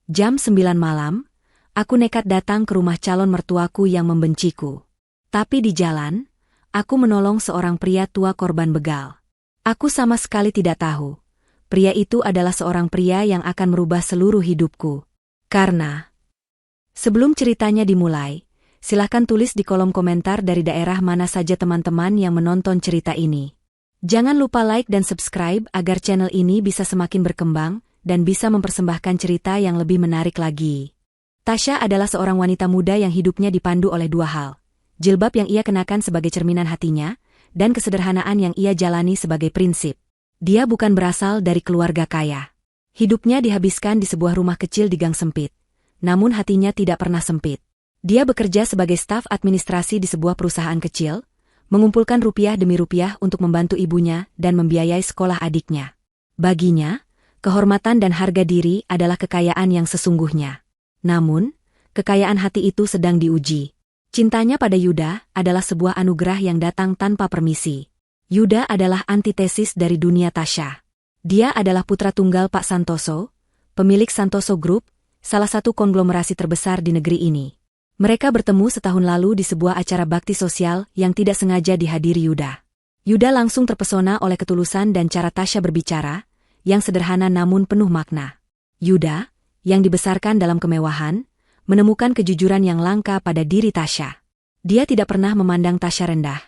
Jam 9 malam, aku nekat datang ke rumah calon mertuaku yang membenciku. Tapi di jalan, aku menolong seorang pria tua korban begal. Aku sama sekali tidak tahu, pria itu adalah seorang pria yang akan merubah seluruh hidupku. Karena, sebelum ceritanya dimulai, silahkan tulis di kolom komentar dari daerah mana saja teman-teman yang menonton cerita ini. Jangan lupa like dan subscribe agar channel ini bisa semakin berkembang dan bisa mempersembahkan cerita yang lebih menarik lagi. Tasya adalah seorang wanita muda yang hidupnya dipandu oleh dua hal. Jilbab yang ia kenakan sebagai cerminan hatinya, dan kesederhanaan yang ia jalani sebagai prinsip. Dia bukan berasal dari keluarga kaya. Hidupnya dihabiskan di sebuah rumah kecil di gang sempit. Namun hatinya tidak pernah sempit. Dia bekerja sebagai staf administrasi di sebuah perusahaan kecil, mengumpulkan rupiah demi rupiah untuk membantu ibunya dan membiayai sekolah adiknya. Baginya, kehormatan dan harga diri adalah kekayaan yang sesungguhnya. Namun, kekayaan hati itu sedang diuji. Cintanya pada Yuda adalah sebuah anugerah yang datang tanpa permisi. Yuda adalah antitesis dari dunia Tasya. Dia adalah putra tunggal Pak Santoso, pemilik Santoso Group, salah satu konglomerasi terbesar di negeri ini. Mereka bertemu setahun lalu di sebuah acara bakti sosial yang tidak sengaja dihadiri Yuda. Yuda langsung terpesona oleh ketulusan dan cara Tasya berbicara, yang sederhana namun penuh makna. Yuda, yang dibesarkan dalam kemewahan, menemukan kejujuran yang langka pada diri Tasya. Dia tidak pernah memandang Tasya rendah.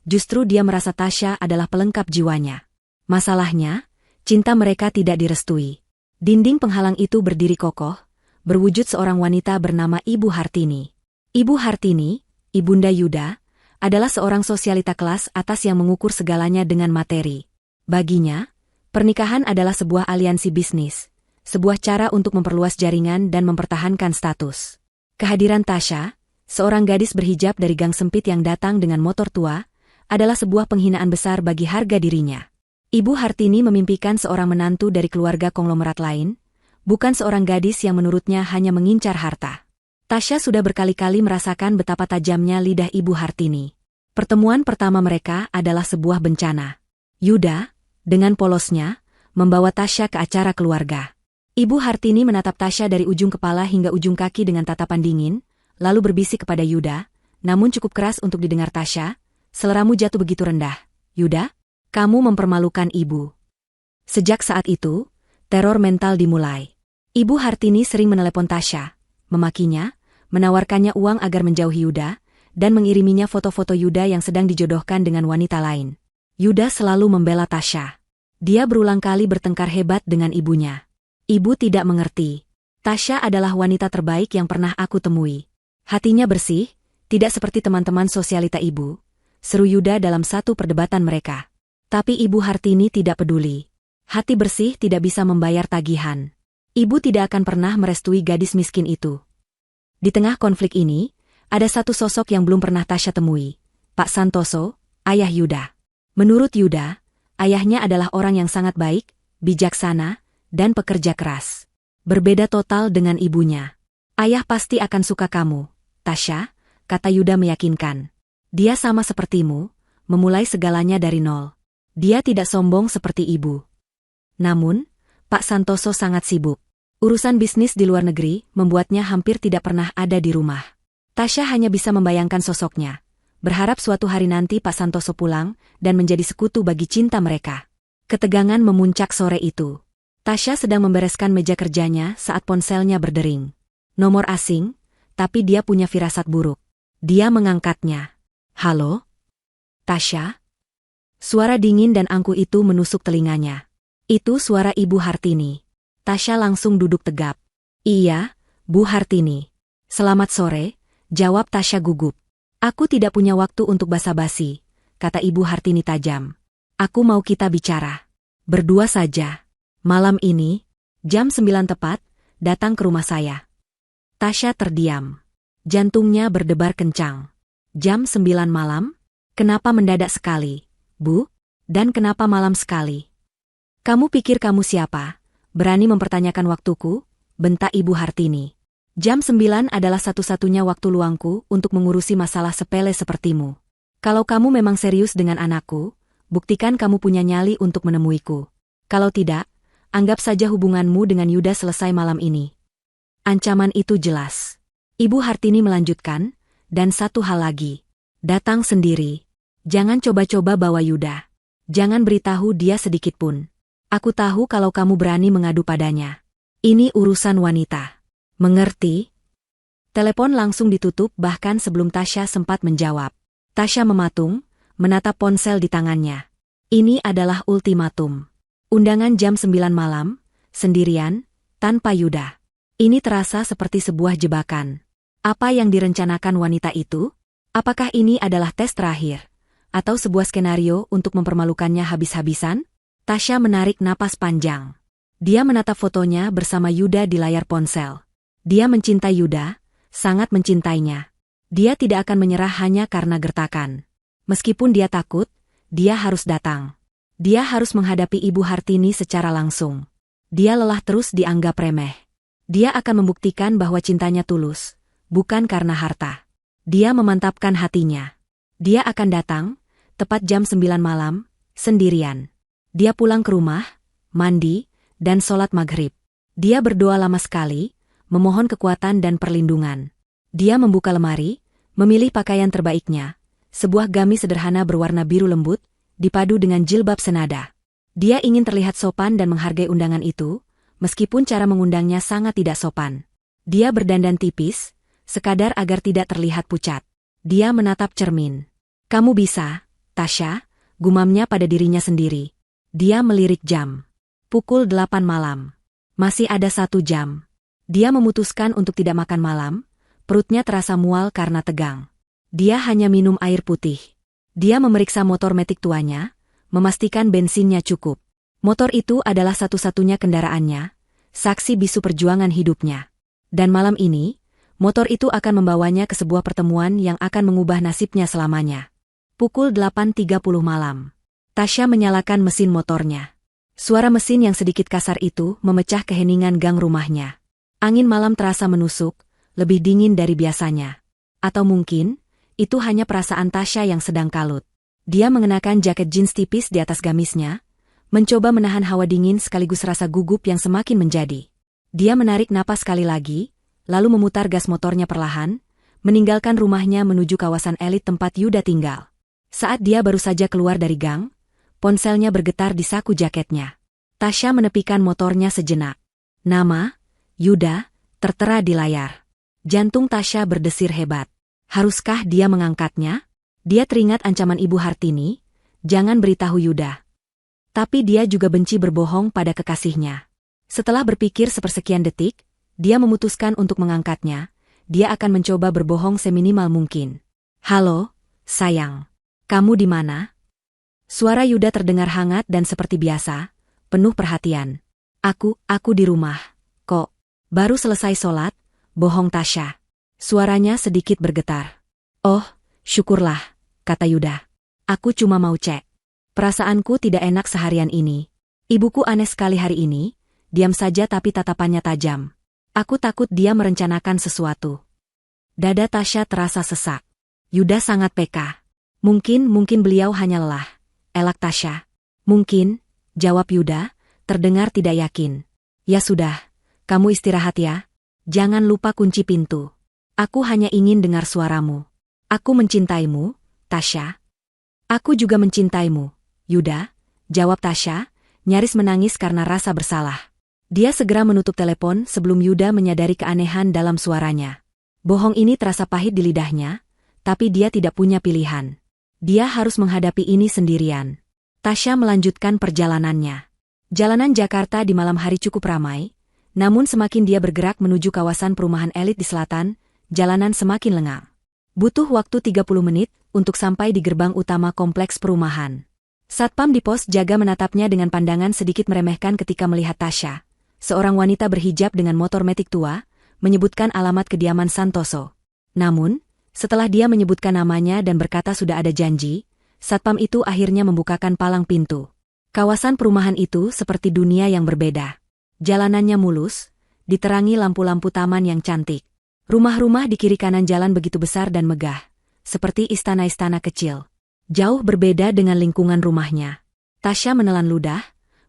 Justru dia merasa Tasya adalah pelengkap jiwanya. Masalahnya, cinta mereka tidak direstui. Dinding penghalang itu berdiri kokoh, berwujud seorang wanita bernama Ibu Hartini. Ibu Hartini, ibunda Yuda, adalah seorang sosialita kelas atas yang mengukur segalanya dengan materi. Baginya, pernikahan adalah sebuah aliansi bisnis, sebuah cara untuk memperluas jaringan dan mempertahankan status. Kehadiran Tasya, seorang gadis berhijab dari gang sempit yang datang dengan motor tua, adalah sebuah penghinaan besar bagi harga dirinya. Ibu Hartini memimpikan seorang menantu dari keluarga konglomerat lain, bukan seorang gadis yang menurutnya hanya mengincar harta. Tasya sudah berkali-kali merasakan betapa tajamnya lidah Ibu Hartini. Pertemuan pertama mereka adalah sebuah bencana. Yuda, dengan polosnya, membawa Tasya ke acara keluarga. Ibu Hartini menatap Tasya dari ujung kepala hingga ujung kaki dengan tatapan dingin, lalu berbisik kepada Yuda, namun cukup keras untuk didengar Tasya, "Seleramu jatuh begitu rendah. Yuda, kamu mempermalukan ibu." Sejak saat itu, teror mental dimulai. Ibu Hartini sering menelepon Tasya, memakinya, menawarkannya uang agar menjauhi Yuda, dan mengiriminya foto-foto Yuda yang sedang dijodohkan dengan wanita lain. Yuda selalu membela Tasya. Dia berulang kali bertengkar hebat dengan ibunya. Ibu tidak mengerti. Tasya adalah wanita terbaik yang pernah aku temui. Hatinya bersih, tidak seperti teman-teman sosialita ibu, seru Yuda dalam satu perdebatan mereka. Tapi Ibu Hartini tidak peduli. Hati bersih tidak bisa membayar tagihan. Ibu tidak akan pernah merestui gadis miskin itu. Di tengah konflik ini, ada satu sosok yang belum pernah Tasya temui, Pak Santoso, ayah Yuda. Menurut Yuda, ayahnya adalah orang yang sangat baik, bijaksana, dan pekerja keras. Berbeda total dengan ibunya. "Ayah pasti akan suka kamu, Tasya," kata Yuda meyakinkan. "Dia sama sepertimu, memulai segalanya dari nol. Dia tidak sombong seperti ibu." Namun, Pak Santoso sangat sibuk. Urusan bisnis di luar negeri membuatnya hampir tidak pernah ada di rumah. Tasya hanya bisa membayangkan sosoknya, berharap suatu hari nanti Pak Santoso pulang dan menjadi sekutu bagi cinta mereka. Ketegangan memuncak sore itu. Tasya sedang membereskan meja kerjanya saat ponselnya berdering. Nomor asing, tapi dia punya firasat buruk. Dia mengangkatnya. "Halo? Tasya?" Suara dingin dan angkuh itu menusuk telinganya. Itu suara Ibu Hartini. Tasya langsung duduk tegap. "Iya, Bu Hartini." "Selamat sore," jawab Tasya gugup. "Aku tidak punya waktu untuk basa-basi," kata Ibu Hartini tajam. "Aku mau kita bicara. Berdua saja. Malam ini, jam 9 tepat, datang ke rumah saya." Tasya terdiam. Jantungnya berdebar kencang. "Jam 9 malam? Kenapa mendadak sekali, Bu? Dan kenapa malam sekali? Kamu pikir kamu siapa? Berani mempertanyakan waktuku?" bentak Ibu Hartini. "Jam 9 adalah satu-satunya waktu luangku untuk mengurusi masalah sepele sepertimu. Kalau kamu memang serius dengan anakku, buktikan kamu punya nyali untuk menemuiku. Kalau tidak, anggap saja hubunganmu dengan Yuda selesai malam ini." Ancaman itu jelas. Ibu Hartini melanjutkan, dan satu hal lagi. Datang sendiri. Jangan coba-coba bawa Yuda. Jangan beritahu dia sedikitpun. Aku tahu kalau kamu berani mengadu padanya. Ini urusan wanita. Mengerti? Telepon langsung ditutup bahkan sebelum Tasya sempat menjawab. Tasya mematung, menatap ponsel di tangannya. Ini adalah ultimatum. Undangan jam 9 malam, sendirian, tanpa Yuda. Ini terasa seperti sebuah jebakan. Apa yang direncanakan wanita itu? Apakah ini adalah tes terakhir? Atau sebuah skenario untuk mempermalukannya habis-habisan? Tasya menarik napas panjang. Dia menatap fotonya bersama Yuda di layar ponsel. Dia mencintai Yuda, sangat mencintainya. Dia tidak akan menyerah hanya karena gertakan. Meskipun dia takut, dia harus datang. Dia harus menghadapi Ibu Hartini secara langsung. Dia lelah terus dianggap remeh. Dia akan membuktikan bahwa cintanya tulus, bukan karena harta. Dia memantapkan hatinya. Dia akan datang, tepat jam 9 malam, sendirian. Dia pulang ke rumah, mandi, dan sholat maghrib. Dia berdoa lama sekali, memohon kekuatan dan perlindungan. Dia membuka lemari, memilih pakaian terbaiknya, sebuah gamis sederhana berwarna biru lembut, dipadu dengan jilbab senada. Dia ingin terlihat sopan dan menghargai undangan itu, meskipun cara mengundangnya sangat tidak sopan. Dia berdandan tipis, sekadar agar tidak terlihat pucat. Dia menatap cermin. Kamu bisa, Tasya, gumamnya pada dirinya sendiri. Dia melirik jam. Pukul 8 malam. Masih ada 1 jam. Dia memutuskan untuk tidak makan malam, perutnya terasa mual karena tegang. Dia hanya minum air putih. Dia memeriksa motor metik tuanya, memastikan bensinnya cukup. Motor itu adalah satu-satunya kendaraannya, saksi bisu perjuangan hidupnya. Dan malam ini, motor itu akan membawanya ke sebuah pertemuan yang akan mengubah nasibnya selamanya. Pukul 8.30 malam. Tasya menyalakan mesin motornya. Suara mesin yang sedikit kasar itu memecah keheningan gang rumahnya. Angin malam terasa menusuk, lebih dingin dari biasanya. Atau mungkin, itu hanya perasaan Tasya yang sedang kalut. Dia mengenakan jaket jeans tipis di atas gamisnya, mencoba menahan hawa dingin sekaligus rasa gugup yang semakin menjadi. Dia menarik napas sekali lagi, lalu memutar gas motornya perlahan, meninggalkan rumahnya menuju kawasan elit tempat Yuda tinggal. Saat dia baru saja keluar dari gang, ponselnya bergetar di saku jaketnya. Tasya menepikan motornya sejenak. Nama, Yuda, tertera di layar. Jantung Tasya berdesir hebat. Haruskah dia mengangkatnya? Dia teringat ancaman Ibu Hartini, jangan beritahu Yuda. Tapi dia juga benci berbohong pada kekasihnya. Setelah berpikir sepersekian detik, dia memutuskan untuk mengangkatnya. Dia akan mencoba berbohong seminimal mungkin. Halo, sayang. Kamu di mana? Suara Yuda terdengar hangat dan seperti biasa, penuh perhatian. Aku di rumah. Kok, baru selesai sholat? Bohong Tasya. Suaranya sedikit bergetar. Oh, syukurlah, kata Yuda. Aku cuma mau cek. Perasaanku tidak enak seharian ini. Ibuku aneh sekali hari ini, diam saja tapi tatapannya tajam. Aku takut dia merencanakan sesuatu. Dada Tasya terasa sesak. Yuda sangat peka. Mungkin beliau hanya lelah. Elak Tasya. Mungkin, jawab Yuda, terdengar tidak yakin. Ya sudah, kamu istirahat ya. Jangan lupa kunci pintu. Aku hanya ingin dengar suaramu. Aku mencintaimu, Tasya. Aku juga mencintaimu, Yuda, jawab Tasya, nyaris menangis karena rasa bersalah. Dia segera menutup telepon sebelum Yuda menyadari keanehan dalam suaranya. Bohong ini terasa pahit di lidahnya, tapi dia tidak punya pilihan. Dia harus menghadapi ini sendirian. Tasya melanjutkan perjalanannya. Jalanan Jakarta di malam hari cukup ramai, namun semakin dia bergerak menuju kawasan perumahan elit di selatan, jalanan semakin lengang. Butuh waktu 30 menit untuk sampai di gerbang utama kompleks perumahan. Satpam di pos jaga menatapnya dengan pandangan sedikit meremehkan ketika melihat Tasya, seorang wanita berhijab dengan motor metik tua, menyebutkan alamat kediaman Santoso. Namun, setelah dia menyebutkan namanya dan berkata sudah ada janji, satpam itu akhirnya membukakan palang pintu. Kawasan perumahan itu seperti dunia yang berbeda. Jalanannya mulus, diterangi lampu-lampu taman yang cantik. Rumah-rumah di kiri kanan jalan begitu besar dan megah, seperti istana-istana kecil. Jauh berbeda dengan lingkungan rumahnya. Tasya menelan ludah,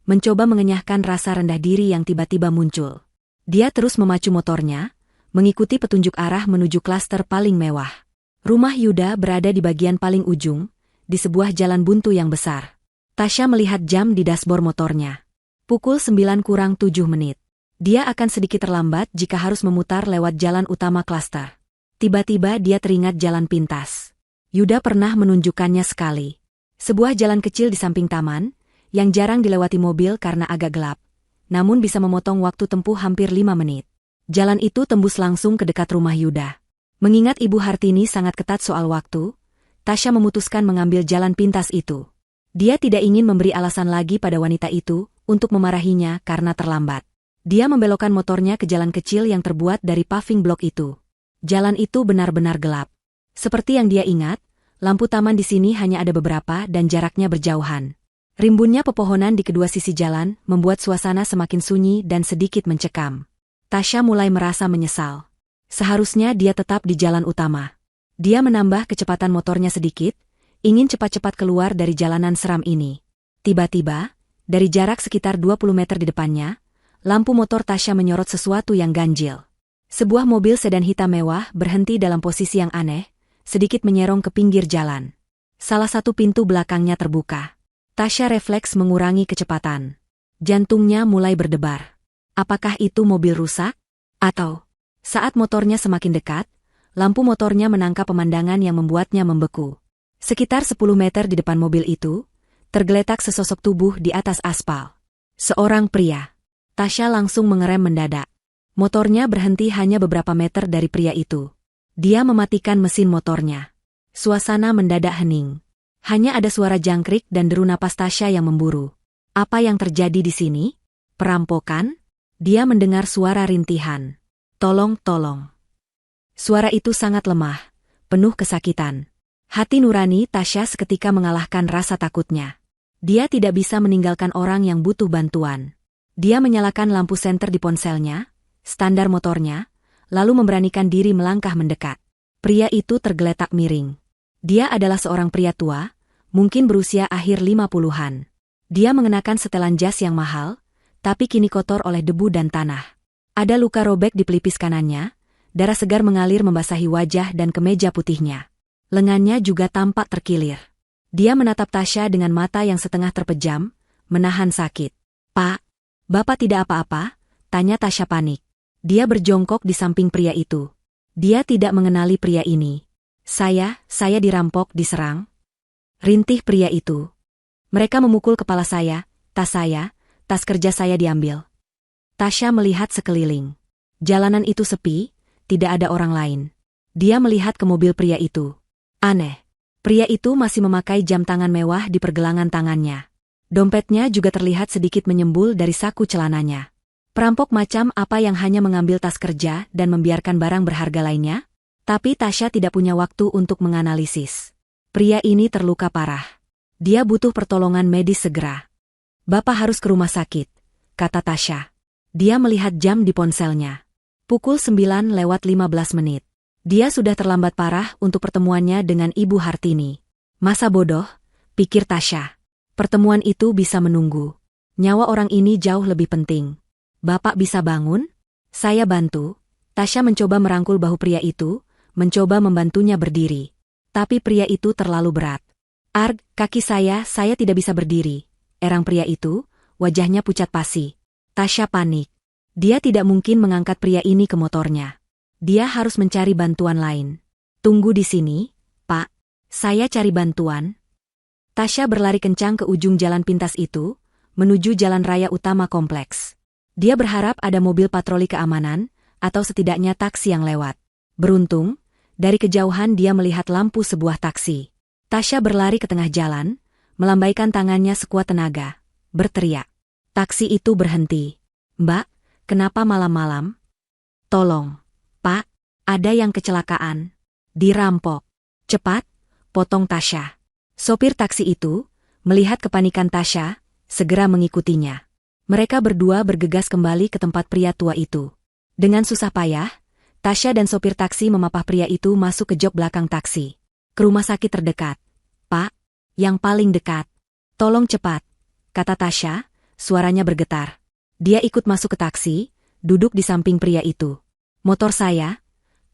mencoba mengenyahkan rasa rendah diri yang tiba-tiba muncul. Dia terus memacu motornya, mengikuti petunjuk arah menuju klaster paling mewah. Rumah Yuda berada di bagian paling ujung, di sebuah jalan buntu yang besar. Tasya melihat jam di dashboard motornya. Pukul 9:07. Dia akan sedikit terlambat jika harus memutar lewat jalan utama klaster. Tiba-tiba dia teringat jalan pintas. Yuda pernah menunjukkannya sekali. Sebuah jalan kecil di samping taman, yang jarang dilewati mobil karena agak gelap, namun bisa memotong waktu tempuh hampir 5 menit. Jalan itu tembus langsung ke dekat rumah Yuda. Mengingat Ibu Hartini sangat ketat soal waktu, Tasya memutuskan mengambil jalan pintas itu. Dia tidak ingin memberi alasan lagi pada wanita itu untuk memarahinya karena terlambat. Dia membelokkan motornya ke jalan kecil yang terbuat dari paving block itu. Jalan itu benar-benar gelap. Seperti yang dia ingat, lampu taman di sini hanya ada beberapa dan jaraknya berjauhan. Rimbunnya pepohonan di kedua sisi jalan membuat suasana semakin sunyi dan sedikit mencekam. Tasya mulai merasa menyesal. Seharusnya dia tetap di jalan utama. Dia menambah kecepatan motornya sedikit, ingin cepat-cepat keluar dari jalanan seram ini. Tiba-tiba, dari jarak sekitar 20 meter di depannya, lampu motor Tasya menyorot sesuatu yang ganjil. Sebuah mobil sedan hitam mewah berhenti dalam posisi yang aneh, sedikit menyerong ke pinggir jalan. Salah satu pintu belakangnya terbuka. Tasya refleks mengurangi kecepatan. Jantungnya mulai berdebar. Apakah itu mobil rusak? Atau, saat motornya semakin dekat, lampu motornya menangkap pemandangan yang membuatnya membeku. Sekitar 10 meter di depan mobil itu, tergeletak sesosok tubuh di atas aspal. Seorang pria. Tasya langsung mengerem mendadak. Motornya berhenti hanya beberapa meter dari pria itu. Dia mematikan mesin motornya. Suasana mendadak hening. Hanya ada suara jangkrik dan deru napas Tasya yang memburu. Apa yang terjadi di sini? Perampokan? Dia mendengar suara rintihan. Tolong, tolong. Suara itu sangat lemah, penuh kesakitan. Hati nurani Tasya seketika mengalahkan rasa takutnya. Dia tidak bisa meninggalkan orang yang butuh bantuan. Dia menyalakan lampu senter di ponselnya, standar motornya, lalu memberanikan diri melangkah mendekat. Pria itu tergeletak miring. Dia adalah seorang pria tua, mungkin berusia akhir 50-an. Dia mengenakan setelan jas yang mahal, tapi kini kotor oleh debu dan tanah. Ada luka robek di pelipis kanannya, darah segar mengalir membasahi wajah dan kemeja putihnya. Lengannya juga tampak terkilir. Dia menatap Tasya dengan mata yang setengah terpejam, menahan sakit. "Pak, Bapak tidak apa-apa?" tanya Tasya panik. Dia berjongkok di samping pria itu. Dia tidak mengenali pria ini. Saya dirampok, diserang." Rintih pria itu. "Mereka memukul kepala saya, tas kerja saya diambil." Tasya melihat sekeliling. Jalanan itu sepi, tidak ada orang lain. Dia melihat ke mobil pria itu. Aneh. Pria itu masih memakai jam tangan mewah di pergelangan tangannya. Dompetnya juga terlihat sedikit menyembul dari saku celananya. Perampok macam apa yang hanya mengambil tas kerja dan membiarkan barang berharga lainnya? Tapi Tasya tidak punya waktu untuk menganalisis. Pria ini terluka parah. Dia butuh pertolongan medis segera. "Bapak harus ke rumah sakit," kata Tasya. Dia melihat jam di ponselnya. Pukul 9:15. Dia sudah terlambat parah untuk pertemuannya dengan Ibu Hartini. Masa bodoh, pikir Tasya. Pertemuan itu bisa menunggu. Nyawa orang ini jauh lebih penting. "Bapak bisa bangun?" "Saya bantu." Tasya mencoba merangkul bahu pria itu, mencoba membantunya berdiri. Tapi pria itu terlalu berat. "Arg, kaki saya tidak bisa berdiri." Erang pria itu, wajahnya pucat pasi. Tasya panik. Dia tidak mungkin mengangkat pria ini ke motornya. Dia harus mencari bantuan lain. "Tunggu di sini, Pak. Saya cari bantuan." Tasya berlari kencang ke ujung jalan pintas itu, menuju jalan raya utama kompleks. Dia berharap ada mobil patroli keamanan, atau setidaknya taksi yang lewat. Beruntung, dari kejauhan dia melihat lampu sebuah taksi. Tasya berlari ke tengah jalan, melambaikan tangannya sekuat tenaga, berteriak. Taksi itu berhenti. "Mbak, kenapa malam-malam?" "Tolong, Pak, ada yang kecelakaan. Dirampok." "Cepat," potong Tasya. Sopir taksi itu, melihat kepanikan Tasya, segera mengikutinya. Mereka berdua bergegas kembali ke tempat pria tua itu. Dengan susah payah, Tasya dan sopir taksi memapah pria itu masuk ke jok belakang taksi. "Ke rumah sakit terdekat, Pak. Yang paling dekat." "Tolong cepat," kata Tasya, suaranya bergetar. Dia ikut masuk ke taksi, duduk di samping pria itu. Motor saya,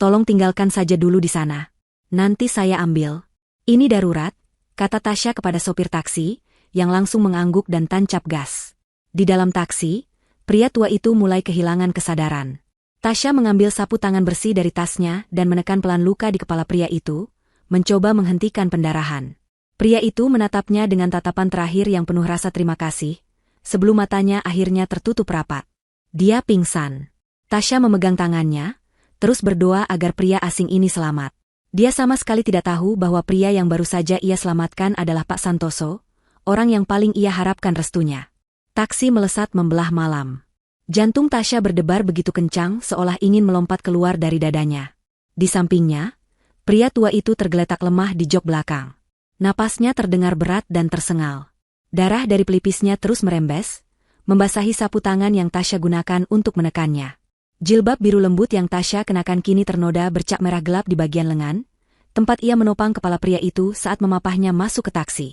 tolong tinggalkan saja dulu di sana. Nanti saya ambil. Ini darurat, kata Tasya kepada sopir taksi, yang langsung mengangguk dan tancap gas. Di dalam taksi, pria tua itu mulai kehilangan kesadaran. Tasya mengambil sapu tangan bersih dari tasnya dan menekan pelan luka di kepala pria itu, mencoba menghentikan pendarahan. Pria itu menatapnya dengan tatapan terakhir yang penuh rasa terima kasih, sebelum matanya akhirnya tertutup rapat. Dia pingsan. Tasya memegang tangannya, terus berdoa agar pria asing ini selamat. Dia sama sekali tidak tahu bahwa pria yang baru saja ia selamatkan adalah Pak Santoso, orang yang paling ia harapkan restunya. Taksi melesat membelah malam. Jantung Tasya berdebar begitu kencang seolah ingin melompat keluar dari dadanya. Di sampingnya, pria tua itu tergeletak lemah di jok belakang. Napasnya terdengar berat dan tersengal. Darah dari pelipisnya terus merembes, membasahi sapu tangan yang Tasya gunakan untuk menekannya. Jilbab biru lembut yang Tasya kenakan kini ternoda bercak merah gelap di bagian lengan, tempat ia menopang kepala pria itu saat memapahnya masuk ke taksi.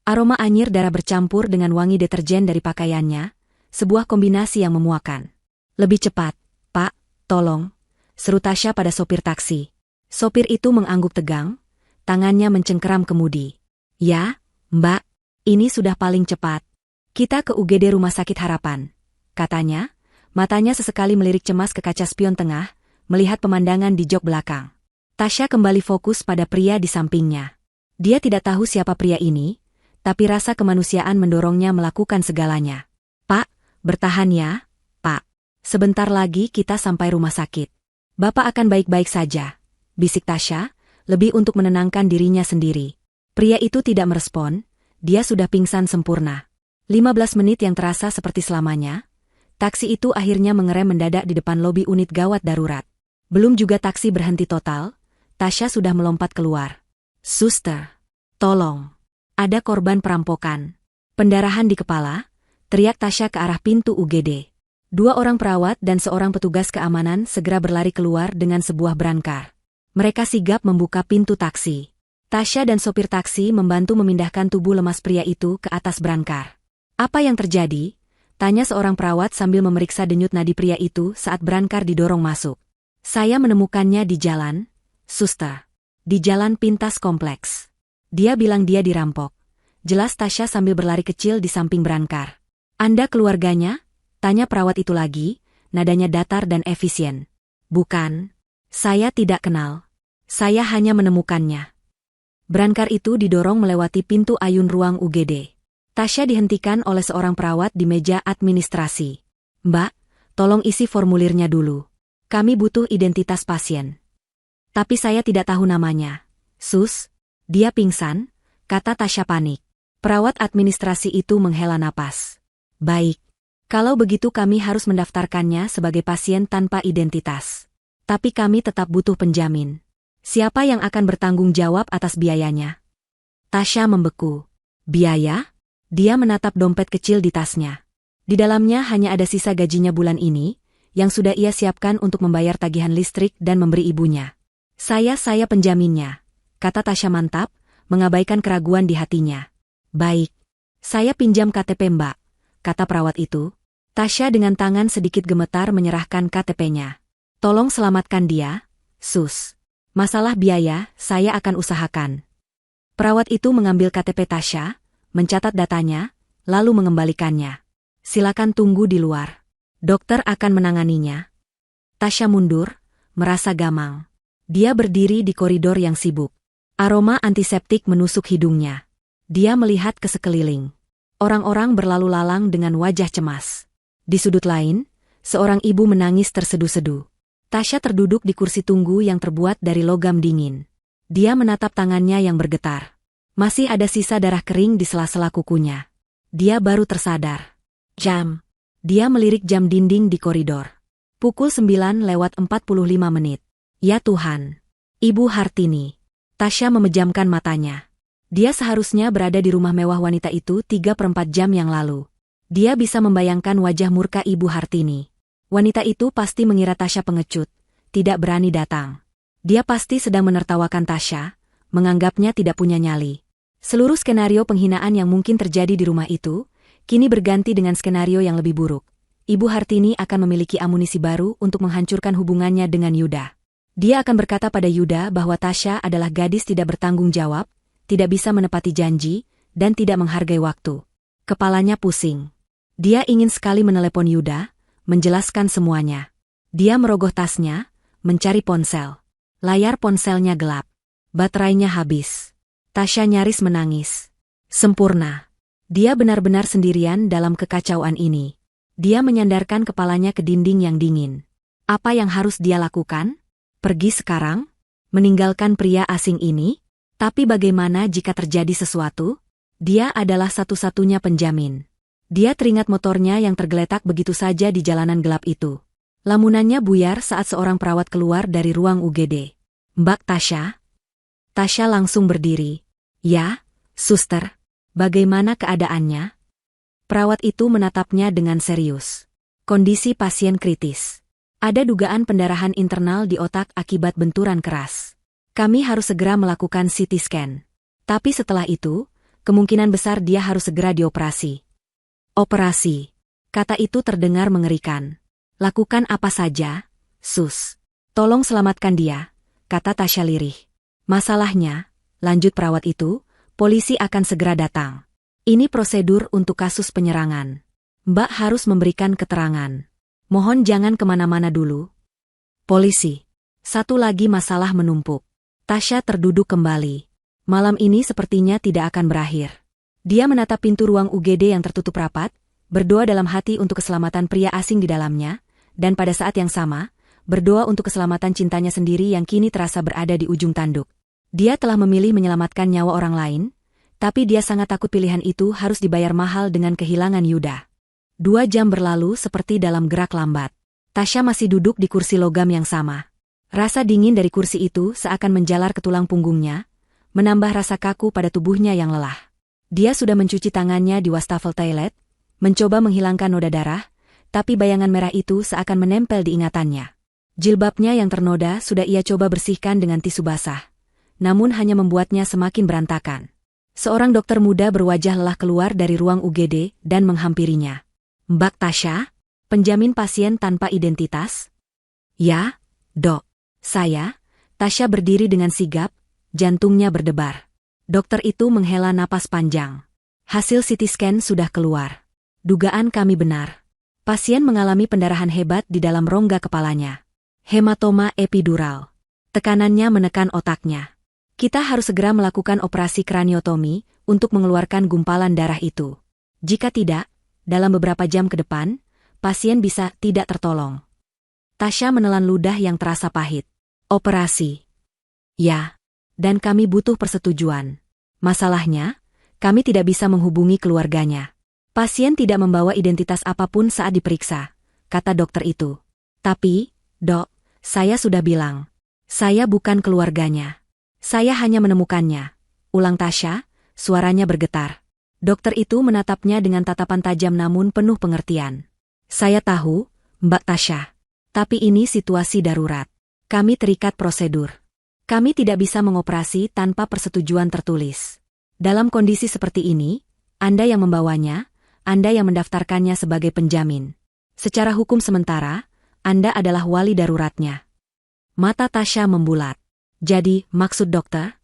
Aroma anyir darah bercampur dengan wangi deterjen dari pakaiannya, sebuah kombinasi yang memuakan. Lebih cepat, Pak, tolong, seru Tasya pada sopir taksi. Sopir itu mengangguk tegang, tangannya mencengkeram kemudi. Ya, Mbak, ini sudah paling cepat. Kita ke UGD Rumah Sakit Harapan, katanya, matanya sesekali melirik cemas ke kaca spion tengah, melihat pemandangan di jok belakang. Tasya kembali fokus pada pria di sampingnya. Dia tidak tahu siapa pria ini, tapi rasa kemanusiaan mendorongnya melakukan segalanya. Pak, bertahan ya, Pak. Sebentar lagi kita sampai rumah sakit. Bapak akan baik-baik saja, bisik Tasya, lebih untuk menenangkan dirinya sendiri. Pria itu tidak merespon, dia sudah pingsan sempurna. 15 menit yang terasa seperti selamanya, taksi itu akhirnya mengerem mendadak di depan lobi unit gawat darurat. Belum juga taksi berhenti total, Tasya sudah melompat keluar. Suster, tolong, ada korban perampokan. Pendarahan di kepala, teriak Tasya ke arah pintu UGD. 2 orang perawat dan seorang petugas keamanan segera berlari keluar dengan sebuah brankar. Mereka sigap membuka pintu taksi. Tasya dan sopir taksi membantu memindahkan tubuh lemas pria itu ke atas brankar. Apa yang terjadi? Tanya seorang perawat sambil memeriksa denyut nadi pria itu saat brankar didorong masuk. Saya menemukannya di jalan, suster. Di jalan pintas kompleks. Dia bilang dia dirampok. Jelas Tasya sambil berlari kecil di samping brankar. Anda keluarganya? Tanya perawat itu lagi, nadanya datar dan efisien. Bukan. Saya tidak kenal. Saya hanya menemukannya. Brankar itu didorong melewati pintu ayun ruang UGD. Tasya dihentikan oleh seorang perawat di meja administrasi. Mbak, tolong isi formulirnya dulu. Kami butuh identitas pasien. Tapi saya tidak tahu namanya. Sus, dia pingsan, kata Tasya panik. Perawat administrasi itu menghela napas. Baik. Kalau begitu kami harus mendaftarkannya sebagai pasien tanpa identitas. Tapi kami tetap butuh penjamin. Siapa yang akan bertanggung jawab atas biayanya? Tasya membeku. Biaya? Dia menatap dompet kecil di tasnya. Di dalamnya hanya ada sisa gajinya bulan ini, yang sudah ia siapkan untuk membayar tagihan listrik dan memberi ibunya. Saya penjaminnya, kata Tasya mantap, mengabaikan keraguan di hatinya. Baik. Saya pinjam KTP Mbak, kata perawat itu. Tasya dengan tangan sedikit gemetar menyerahkan KTP-nya. Tolong selamatkan dia, sus. Masalah biaya, saya akan usahakan. Perawat itu mengambil KTP Tasya, mencatat datanya, lalu mengembalikannya. Silakan tunggu di luar. Dokter akan menanganinya. Tasya mundur, merasa gamang. Dia berdiri di koridor yang sibuk. Aroma antiseptik menusuk hidungnya. Dia melihat ke sekeliling. Orang-orang berlalu lalang dengan wajah cemas. Di sudut lain, seorang ibu menangis terseduh-seduh. Tasya terduduk di kursi tunggu yang terbuat dari logam dingin. Dia menatap tangannya yang bergetar. Masih ada sisa darah kering di sela-sela kukunya. Dia baru tersadar. Jam. Dia melirik jam dinding di koridor. Pukul 9:45 menit. Ya Tuhan. Ibu Hartini. Tasya memejamkan matanya. Dia seharusnya berada di rumah mewah wanita itu 3/4 jam yang lalu. Dia bisa membayangkan wajah murka Ibu Hartini. Wanita itu pasti mengira Tasya pengecut, tidak berani datang. Dia pasti sedang menertawakan Tasya, menganggapnya tidak punya nyali. Seluruh skenario penghinaan yang mungkin terjadi di rumah itu, kini berganti dengan skenario yang lebih buruk. Ibu Hartini akan memiliki amunisi baru untuk menghancurkan hubungannya dengan Yuda. Dia akan berkata pada Yuda bahwa Tasya adalah gadis tidak bertanggung jawab, tidak bisa menepati janji, dan tidak menghargai waktu. Kepalanya pusing. Dia ingin sekali menelepon Yuda, menjelaskan semuanya. Dia merogoh tasnya, mencari ponsel. Layar ponselnya gelap. Baterainya habis. Tasya nyaris menangis. Sempurna. Dia benar-benar sendirian dalam kekacauan ini. Dia menyandarkan kepalanya ke dinding yang dingin. Apa yang harus dia lakukan? Pergi sekarang? Meninggalkan pria asing ini? Tapi bagaimana jika terjadi sesuatu? Dia adalah satu-satunya penjamin. Dia teringat motornya yang tergeletak begitu saja di jalanan gelap itu. Lamunannya buyar saat seorang perawat keluar dari ruang UGD. Mbak Tasya? Tasya langsung berdiri. Ya, suster. Bagaimana keadaannya? Perawat itu menatapnya dengan serius. Kondisi pasien kritis. Ada dugaan pendarahan internal di otak akibat benturan keras. Kami harus segera melakukan CT scan. Tapi setelah itu, kemungkinan besar dia harus segera dioperasi. Operasi. Kata itu terdengar mengerikan. Lakukan apa saja, sus. Tolong selamatkan dia, kata Tasya lirih. Masalahnya, lanjut perawat itu, polisi akan segera datang. Ini prosedur untuk kasus penyerangan. Mbak harus memberikan keterangan. Mohon jangan kemana-mana dulu. Polisi. Satu lagi masalah menumpuk. Tasya terduduk kembali. Malam ini sepertinya tidak akan berakhir. Dia menatap pintu ruang UGD yang tertutup rapat, berdoa dalam hati untuk keselamatan pria asing di dalamnya, dan pada saat yang sama, berdoa untuk keselamatan cintanya sendiri yang kini terasa berada di ujung tanduk. Dia telah memilih menyelamatkan nyawa orang lain, tapi dia sangat takut pilihan itu harus dibayar mahal dengan kehilangan Yuda. 2 jam berlalu seperti dalam gerak lambat. Tasya masih duduk di kursi logam yang sama. Rasa dingin dari kursi itu seakan menjalar ke tulang punggungnya, menambah rasa kaku pada tubuhnya yang lelah. Dia sudah mencuci tangannya di wastafel toilet, mencoba menghilangkan noda darah, tapi bayangan merah itu seakan menempel di ingatannya. Jilbabnya yang ternoda sudah ia coba bersihkan dengan tisu basah, namun hanya membuatnya semakin berantakan. Seorang dokter muda berwajah lelah keluar dari ruang UGD dan menghampirinya. Mbak Tasya, penjamin pasien tanpa identitas? Ya, dok. Saya, Tasya berdiri dengan sigap, jantungnya berdebar. Dokter itu menghela napas panjang. Hasil CT scan sudah keluar. Dugaan kami benar. Pasien mengalami pendarahan hebat di dalam rongga kepalanya. Hematoma epidural. Tekanannya menekan otaknya. Kita harus segera melakukan operasi kraniotomi untuk mengeluarkan gumpalan darah itu. Jika tidak, dalam beberapa jam ke depan, pasien bisa tidak tertolong. Tasya menelan ludah yang terasa pahit. Operasi. Ya, dan kami butuh persetujuan. Masalahnya, kami tidak bisa menghubungi keluarganya. Pasien tidak membawa identitas apapun saat diperiksa, kata dokter itu. Tapi, dok, saya sudah bilang. Saya bukan keluarganya. Saya hanya menemukannya. Ulang Tasya, suaranya bergetar. Dokter itu menatapnya dengan tatapan tajam namun penuh pengertian. Saya tahu, Mbak Tasya. Tapi ini situasi darurat. Kami terikat prosedur. Kami tidak bisa mengoperasi tanpa persetujuan tertulis. Dalam kondisi seperti ini, Anda yang membawanya, Anda yang mendaftarkannya sebagai penjamin. Secara hukum sementara, Anda adalah wali daruratnya. Mata Tasya membulat. Jadi, maksud dokter?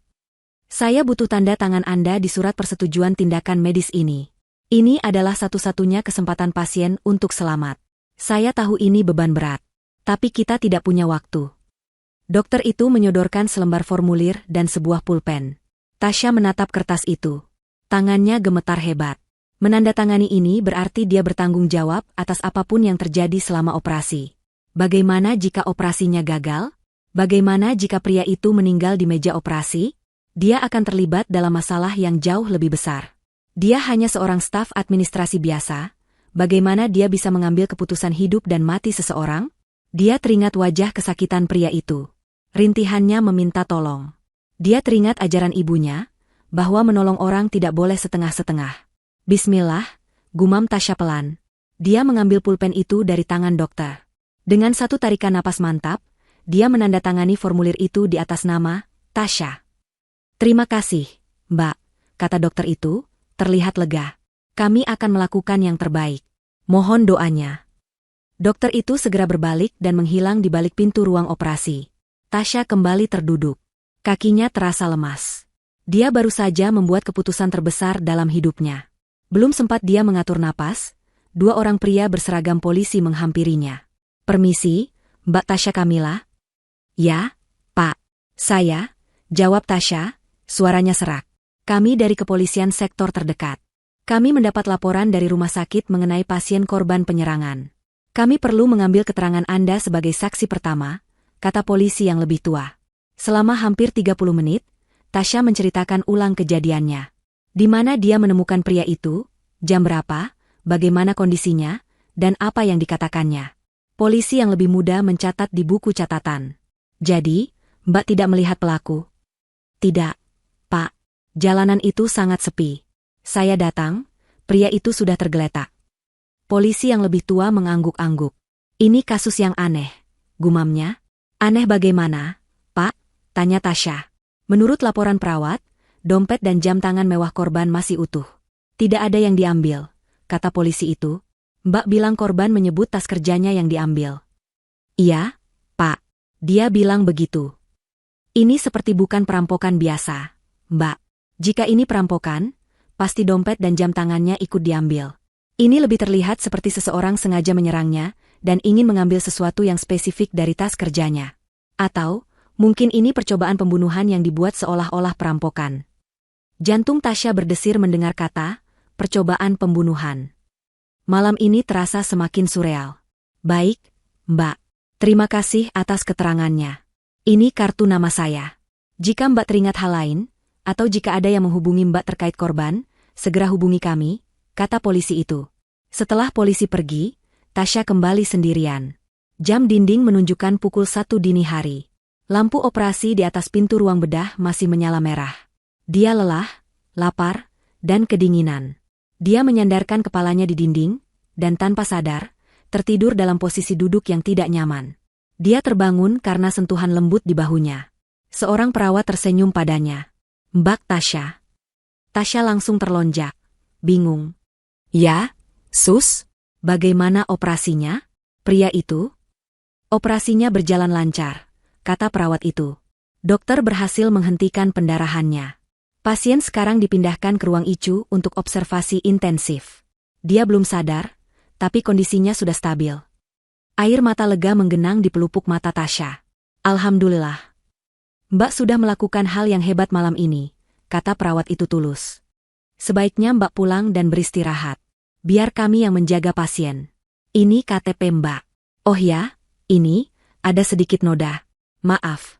Saya butuh tanda tangan Anda di surat persetujuan tindakan medis ini. Ini adalah satu-satunya kesempatan pasien untuk selamat. Saya tahu ini beban berat. Tapi kita tidak punya waktu. Dokter itu menyodorkan selembar formulir dan sebuah pulpen. Tasya menatap kertas itu. Tangannya gemetar hebat. Menandatangani ini berarti dia bertanggung jawab atas apapun yang terjadi selama operasi. Bagaimana jika operasinya gagal? Bagaimana jika pria itu meninggal di meja operasi? Dia akan terlibat dalam masalah yang jauh lebih besar. Dia hanya seorang staf administrasi biasa. Bagaimana dia bisa mengambil keputusan hidup dan mati seseorang? Dia teringat wajah kesakitan pria itu. Rintihannya meminta tolong. Dia teringat ajaran ibunya, bahwa menolong orang tidak boleh setengah-setengah. Bismillah, gumam Tasya pelan. Dia mengambil pulpen itu dari tangan dokter. Dengan satu tarikan napas mantap, dia menandatangani formulir itu di atas nama Tasya. Terima kasih, Mbak, kata dokter itu, terlihat lega. Kami akan melakukan yang terbaik. Mohon doanya. Dokter itu segera berbalik dan menghilang di balik pintu ruang operasi. Tasya kembali terduduk. Kakinya terasa lemas. Dia baru saja membuat keputusan terbesar dalam hidupnya. Belum sempat dia mengatur napas, dua orang pria berseragam polisi menghampirinya. "Permisi, Mbak Tasya Kamila?" "Ya, Pak. Saya," jawab Tasya, suaranya serak. "Kami dari kepolisian sektor terdekat. Kami mendapat laporan dari rumah sakit mengenai pasien korban penyerangan. Kami perlu mengambil keterangan Anda sebagai saksi pertama," kata polisi yang lebih tua. Selama hampir 30 menit, Tasya menceritakan ulang kejadiannya. Di mana dia menemukan pria itu, jam berapa, bagaimana kondisinya, dan apa yang dikatakannya. Polisi yang lebih muda mencatat di buku catatan. "Jadi, Mbak tidak melihat pelaku?" "Tidak, Pak. Jalanan itu sangat sepi. Saya datang, pria itu sudah tergeletak." Polisi yang lebih tua mengangguk-angguk. "Ini kasus yang aneh," gumamnya. "Aneh bagaimana, Pak?" tanya Tasya. "Menurut laporan perawat, dompet dan jam tangan mewah korban masih utuh. Tidak ada yang diambil," kata polisi itu. "Mbak bilang korban menyebut tas kerjanya yang diambil." "Iya, Pak. Dia bilang begitu." "Ini seperti bukan perampokan biasa, Mbak. Jika ini perampokan, pasti dompet dan jam tangannya ikut diambil. Ini lebih terlihat seperti seseorang sengaja menyerangnya dan ingin mengambil sesuatu yang spesifik dari tas kerjanya. Atau, mungkin ini percobaan pembunuhan yang dibuat seolah-olah perampokan." Jantung Tasya berdesir mendengar kata, percobaan pembunuhan. Malam ini terasa semakin surreal. "Baik, Mbak. Terima kasih atas keterangannya. Ini kartu nama saya. Jika Mbak teringat hal lain, atau jika ada yang menghubungi Mbak terkait korban, segera hubungi kami," kata polisi itu. Setelah polisi pergi, Tasya kembali sendirian. Jam dinding menunjukkan pukul 1 dini hari. Lampu operasi di atas pintu ruang bedah masih menyala merah. Dia lelah, lapar, dan kedinginan. Dia menyandarkan kepalanya di dinding, dan tanpa sadar, tertidur dalam posisi duduk yang tidak nyaman. Dia terbangun karena sentuhan lembut di bahunya. Seorang perawat tersenyum padanya. "Mbak Tasya." Tasya langsung terlonjak. Bingung. "Ya, Sus? Bagaimana operasinya?" Pria itu. "Operasinya berjalan lancar," kata perawat itu. "Dokter berhasil menghentikan pendarahannya. Pasien sekarang dipindahkan ke ruang ICU untuk observasi intensif. Dia belum sadar, tapi kondisinya sudah stabil." Air mata lega menggenang di pelupuk mata Tasya. "Alhamdulillah. Mbak sudah melakukan hal yang hebat malam ini," kata perawat itu tulus. "Sebaiknya Mbak pulang dan beristirahat. Biar kami yang menjaga pasien. Ini KTP Mbak." "Oh ya, ini, ada sedikit noda. Maaf."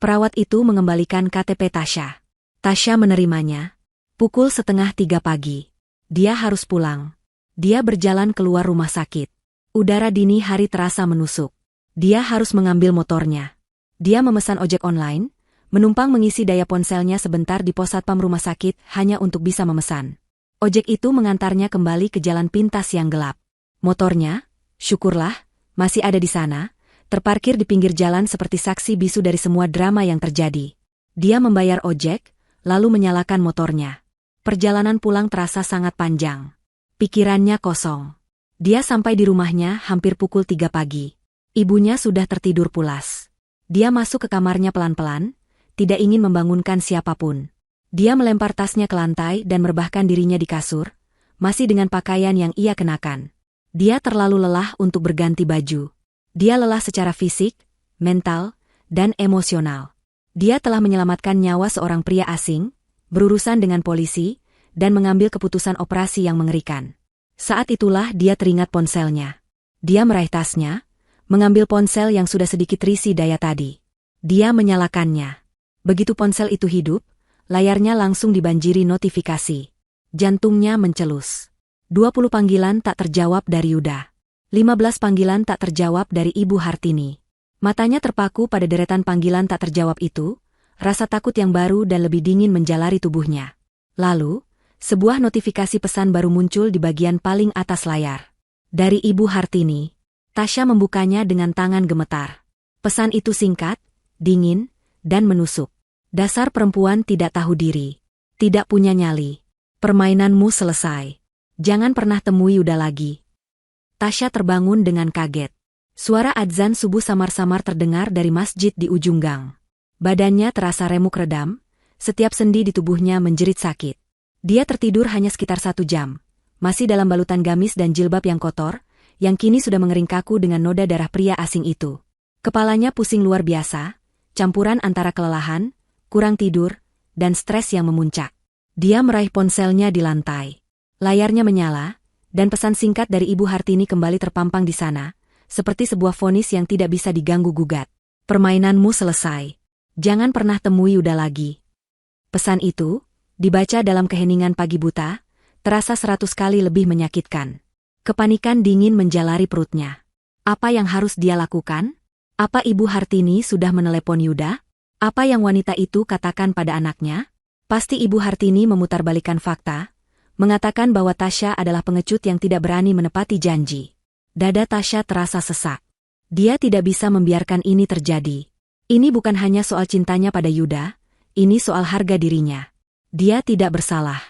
Perawat itu mengembalikan KTP Tasya. Tasya menerimanya. Pukul 2:30 pagi. Dia harus pulang. Dia berjalan keluar rumah sakit. Udara dini hari terasa menusuk. Dia harus mengambil motornya. Dia memesan ojek online, menumpang mengisi daya ponselnya sebentar di pos satpam rumah sakit hanya untuk bisa memesan. Ojek itu mengantarnya kembali ke jalan pintas yang gelap. Motornya, syukurlah, masih ada di sana, terparkir di pinggir jalan seperti saksi bisu dari semua drama yang terjadi. Dia membayar ojek, lalu menyalakan motornya. Perjalanan pulang terasa sangat panjang. Pikirannya kosong. Dia sampai di rumahnya hampir pukul 3 pagi. Ibunya sudah tertidur pulas. Dia masuk ke kamarnya pelan-pelan, tidak ingin membangunkan siapapun. Dia melempar tasnya ke lantai dan merebahkan dirinya di kasur, masih dengan pakaian yang ia kenakan. Dia terlalu lelah untuk berganti baju. Dia lelah secara fisik, mental, dan emosional. Dia telah menyelamatkan nyawa seorang pria asing, berurusan dengan polisi, dan mengambil keputusan operasi yang mengerikan. Saat itulah dia teringat ponselnya. Dia meraih tasnya, mengambil ponsel yang sudah sedikit terisi daya tadi. Dia menyalakannya. Begitu ponsel itu hidup, layarnya langsung dibanjiri notifikasi. Jantungnya mencelus. 20 panggilan tak terjawab dari Yuda. 15 panggilan tak terjawab dari Ibu Hartini. Matanya terpaku pada deretan panggilan tak terjawab itu, rasa takut yang baru dan lebih dingin menjalari tubuhnya. Lalu, sebuah notifikasi pesan baru muncul di bagian paling atas layar. Dari Ibu Hartini. Tasya membukanya dengan tangan gemetar. Pesan itu singkat, dingin, dan menusuk. "Dasar perempuan tidak tahu diri. Tidak punya nyali. Permainanmu selesai. Jangan pernah temui Yuda lagi." Tasya terbangun dengan kaget. Suara adzan subuh samar-samar terdengar dari masjid di ujung gang. Badannya terasa remuk redam, setiap sendi di tubuhnya menjerit sakit. Dia tertidur hanya sekitar 1 jam, masih dalam balutan gamis dan jilbab yang kotor, yang kini sudah mengering kaku dengan noda darah pria asing itu. Kepalanya pusing luar biasa, campuran antara kelelahan, kurang tidur, dan stres yang memuncak. Dia meraih ponselnya di lantai. Layarnya menyala, dan pesan singkat dari Ibu Hartini kembali terpampang di sana, seperti sebuah vonis yang tidak bisa diganggu-gugat. Permainanmu selesai. Jangan pernah temui Yuda lagi. Pesan itu, dibaca dalam keheningan pagi buta, terasa 100 kali lebih menyakitkan. Kepanikan dingin menjalari perutnya. Apa yang harus dia lakukan? Apa Ibu Hartini sudah menelepon Yuda? Apa yang wanita itu katakan pada anaknya? Pasti Ibu Hartini memutarbalikkan fakta, mengatakan bahwa Tasya adalah pengecut yang tidak berani menepati janji. Dada Tasya terasa sesak. Dia tidak bisa membiarkan ini terjadi. Ini bukan hanya soal cintanya pada Yuda, ini soal harga dirinya. Dia tidak bersalah.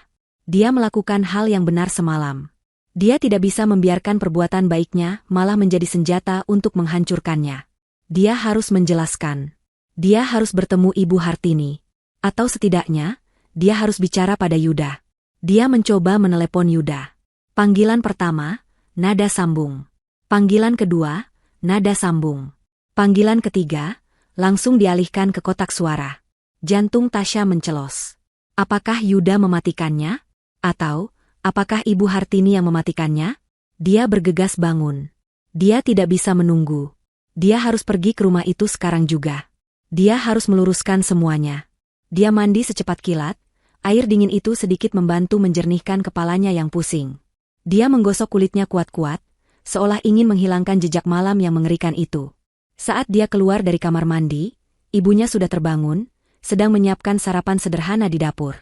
Dia melakukan hal yang benar semalam. Dia tidak bisa membiarkan perbuatan baiknya malah menjadi senjata untuk menghancurkannya. Dia harus menjelaskan. Dia harus bertemu Ibu Hartini. Atau setidaknya, dia harus bicara pada Yuda. Dia mencoba menelepon Yuda. Panggilan pertama, nada sambung. Panggilan kedua, nada sambung. Panggilan ketiga, langsung dialihkan ke kotak suara. Jantung Tasya mencelos. Apakah Yuda mematikannya? Atau, apakah Ibu Hartini yang mematikannya? Dia bergegas bangun. Dia tidak bisa menunggu. Dia harus pergi ke rumah itu sekarang juga. Dia harus meluruskan semuanya. Dia mandi secepat kilat, air dingin itu sedikit membantu menjernihkan kepalanya yang pusing. Dia menggosok kulitnya kuat-kuat, seolah ingin menghilangkan jejak malam yang mengerikan itu. Saat dia keluar dari kamar mandi, ibunya sudah terbangun, sedang menyiapkan sarapan sederhana di dapur.